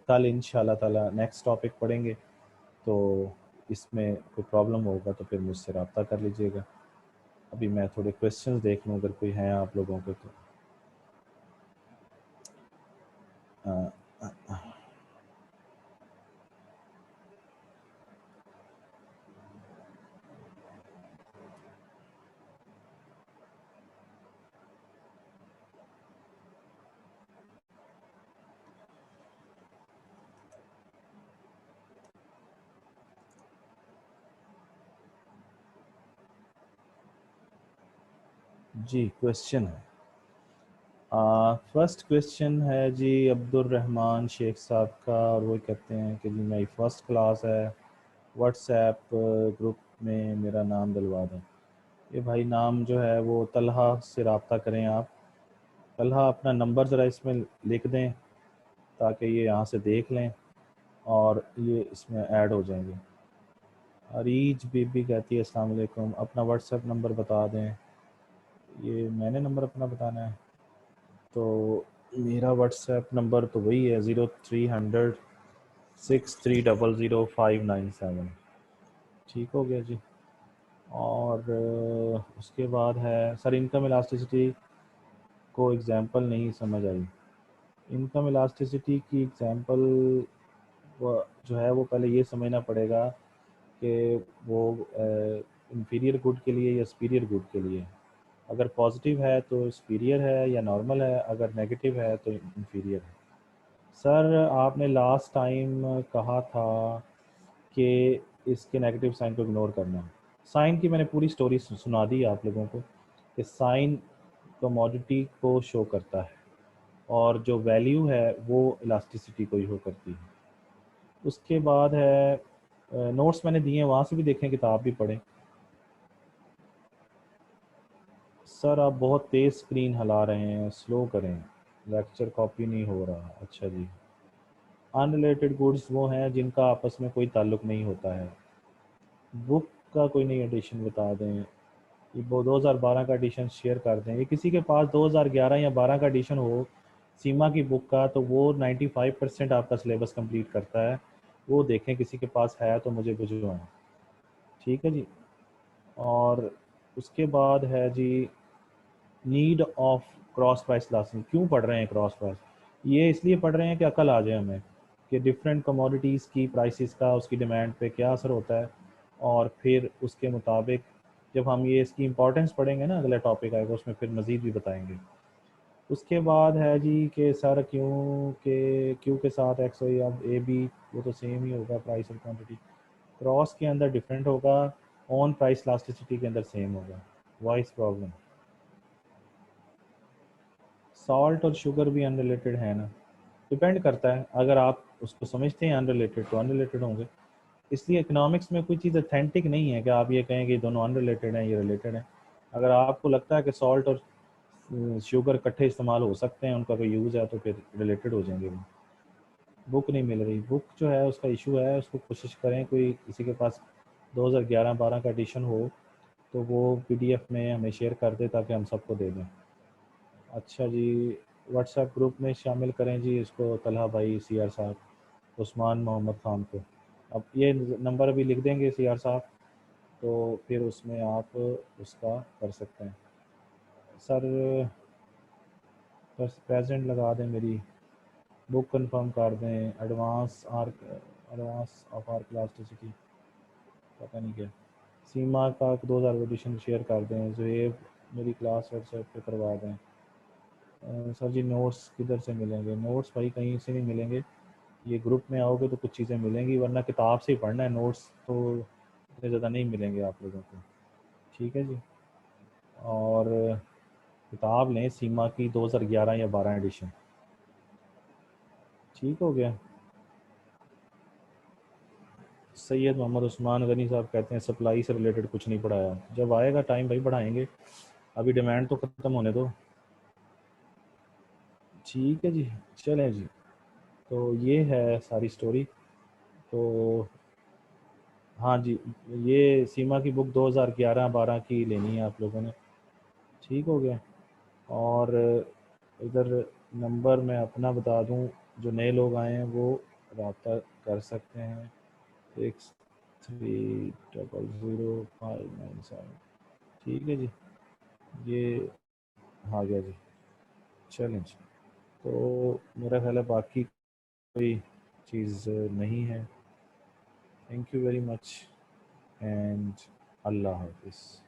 कल इंशाल्लाह ताला नेक्स्ट टॉपिक पढ़ेंगे, तो इसमें कोई प्रॉब्लम होगा तो फिर मुझसे रब्ता कर लीजिएगा। अभी मैं थोड़े क्वेश्चंस देख लूँ अगर कोई हैं आप लोगों के तो। जी क्वेश्चन है, फर्स्ट क्वेश्चन है जी अब्दुल रहमान शेख साहब का, और वो कहते हैं कि जी मेरी फ़र्स्ट क्लास है, व्हाट्सएप ग्रुप में मेरा नाम डलवा दें। ये भाई नाम जो है वो तलहा से रब्ता करें आप। तलहा अपना नंबर ज़रा इसमें लिख दें ताकि ये यहाँ से देख लें और ये इसमें ऐड हो जाएंगे। अरीज बीबी कहती है अस्सलाम वालेकुम, अपना व्हाट्सएप नंबर बता दें। ये मैंने नंबर अपना बताना है, तो मेरा व्हाट्सएप नंबर तो वही है 0300 6300 597। ठीक हो गया जी। और उसके बाद है सर इनकम इलास्टिसिटी को एग्जांपल नहीं समझ आई। इनकम इलास्टिसिटी की एग्जांपल जो है वो पहले ये समझना पड़ेगा कि वो इंफीरियर गुड के लिए या सुपीरियर गुड के लिए। अगर पॉजिटिव है तो सुपीरियर है या नॉर्मल है, अगर नेगेटिव है तो इंफीरियर है। सर आपने लास्ट टाइम कहा था कि इसके नेगेटिव साइन को इग्नोर करना है। साइन की मैंने पूरी स्टोरी सुना दी आप लोगों को कि साइन कमोडिटी को शो करता है और जो वैल्यू है वो इलास्टिसिटी को शो करती है। उसके बाद है नोट्स मैंने दिए हैं, वहाँ से भी देखें, किताब भी पढ़ें। सर आप बहुत तेज़ स्क्रीन हिला रहे हैं, स्लो करें, लेक्चर कॉपी नहीं हो रहा। अच्छा जी। अनरिलेटेड गुड्स वो हैं जिनका आपस में कोई ताल्लुक नहीं होता है। बुक का कोई नई एडिशन बता दें, ये वो 2012 का एडिशन शेयर कर दें। ये किसी के पास 2011 या 12 का एडिशन हो सीमा की बुक का तो वो 95% आपका सिलेबस कंप्लीट करता है। वो देखें किसी के पास है तो मुझे भिजवाएं। ठीक है जी। और उसके बाद है जी नीड ऑफ क्रॉस प्राइस क्लासिंग। क्यों पढ़ रहे हैं क्रॉस प्राइस? ये इसलिए पढ़ रहे हैं कि अकल आ जाए हमें कि डिफरेंट कमोडिटीज़ की प्राइसेस का उसकी डिमांड पे क्या असर होता है, और फिर उसके मुताबिक जब हम ये इसकी इंपॉर्टेंस पढ़ेंगे ना, अगला टॉपिक आएगा उसमें फिर मज़ीद भी बताएंगे। उसके बाद है जी कि सर क्यों के साथ एक्स या ए बी वो तो सेम ही होगा, प्राइस और क्वांटिटी। क्रॉस के अंदर डिफरेंट होगा, ऑन प्राइस इलास्टिसिटी के अंदर सेम होगा। Voice problem. सॉल्ट और शुगर भी अनरिलेटेड है ना? डिपेंड करता है, अगर आप उसको समझते हैं अनरिलेटेड तो अनरिलेटेड होंगे। इसलिए इकोनॉमिक्स में कोई चीज़ अथेंटिक नहीं है कि आप ये कहें कि दोनों अनरिलेटेड हैं, ये रिलेटेड हैं। अगर आपको लगता है कि सॉल्ट और शुगर इकट्ठे इस्तेमाल हो सकते हैं, उनका कोई यूज़ है, तो फिर रिलेटेड हो जाएंगे वो। बुक नहीं मिल रही, बुक जो है उसका इशू है, उसको कोशिश करें कोई किसी के पास 2011-12 का एडिशन हो तो वो पीडीएफ में हमें शेयर कर दे ताकि हम सबको दे दें। अच्छा जी। व्हाट्सएप ग्रुप में शामिल करें जी इसको, तलहा भाई, सीआर साहब, उस्मान मोहम्मद खान को। अब ये नंबर अभी लिख देंगे सीआर साहब, तो फिर उसमें आप उसका कर सकते हैं। सर बस प्रेजेंट लगा दें, मेरी बुक कंफर्म कर दें, एडवांस ऑफ आर्क इलास्टिसिटी, पता नहीं क्या, सीमा का 2000 एडिशन शेयर कर दें, जुएब मेरी क्लास व्हाट्सएप पे करवा दें। सर जी नोट्स किधर से मिलेंगे? नोट्स भाई कहीं से नहीं मिलेंगे, ये ग्रुप में आओगे तो कुछ चीज़ें मिलेंगी, वरना किताब से ही पढ़ना है। नोट्स तो इतने ज़्यादा नहीं मिलेंगे आप लोगों को। ठीक है जी। और किताब लें सीमा की 2011 या 12 एडिशन। ठीक हो गया। सैयद मोहम्मद उस्मान गनी साहब कहते हैं सप्लाई से रिलेटेड कुछ नहीं पढ़ाया। जब आएगा टाइम भाई बढ़ाएंगे, अभी डिमांड तो ख़त्म होने दो। ठीक है जी। चलें जी, तो ये है सारी स्टोरी। तो हाँ जी, ये सीमा की बुक 2011-12 की लेनी है आप लोगों ने। ठीक हो गया। और इधर नंबर मैं अपना बता दूं, जो नए लोग आए हैं वो रब्ता कर सकते हैं, 63000597। ठीक है जी। ये आ गया जी। चलें जी। तो मेरा ख्याल है बाकी कोई चीज़ नहीं है। Thank you very much and अल्लाह हाफिज़।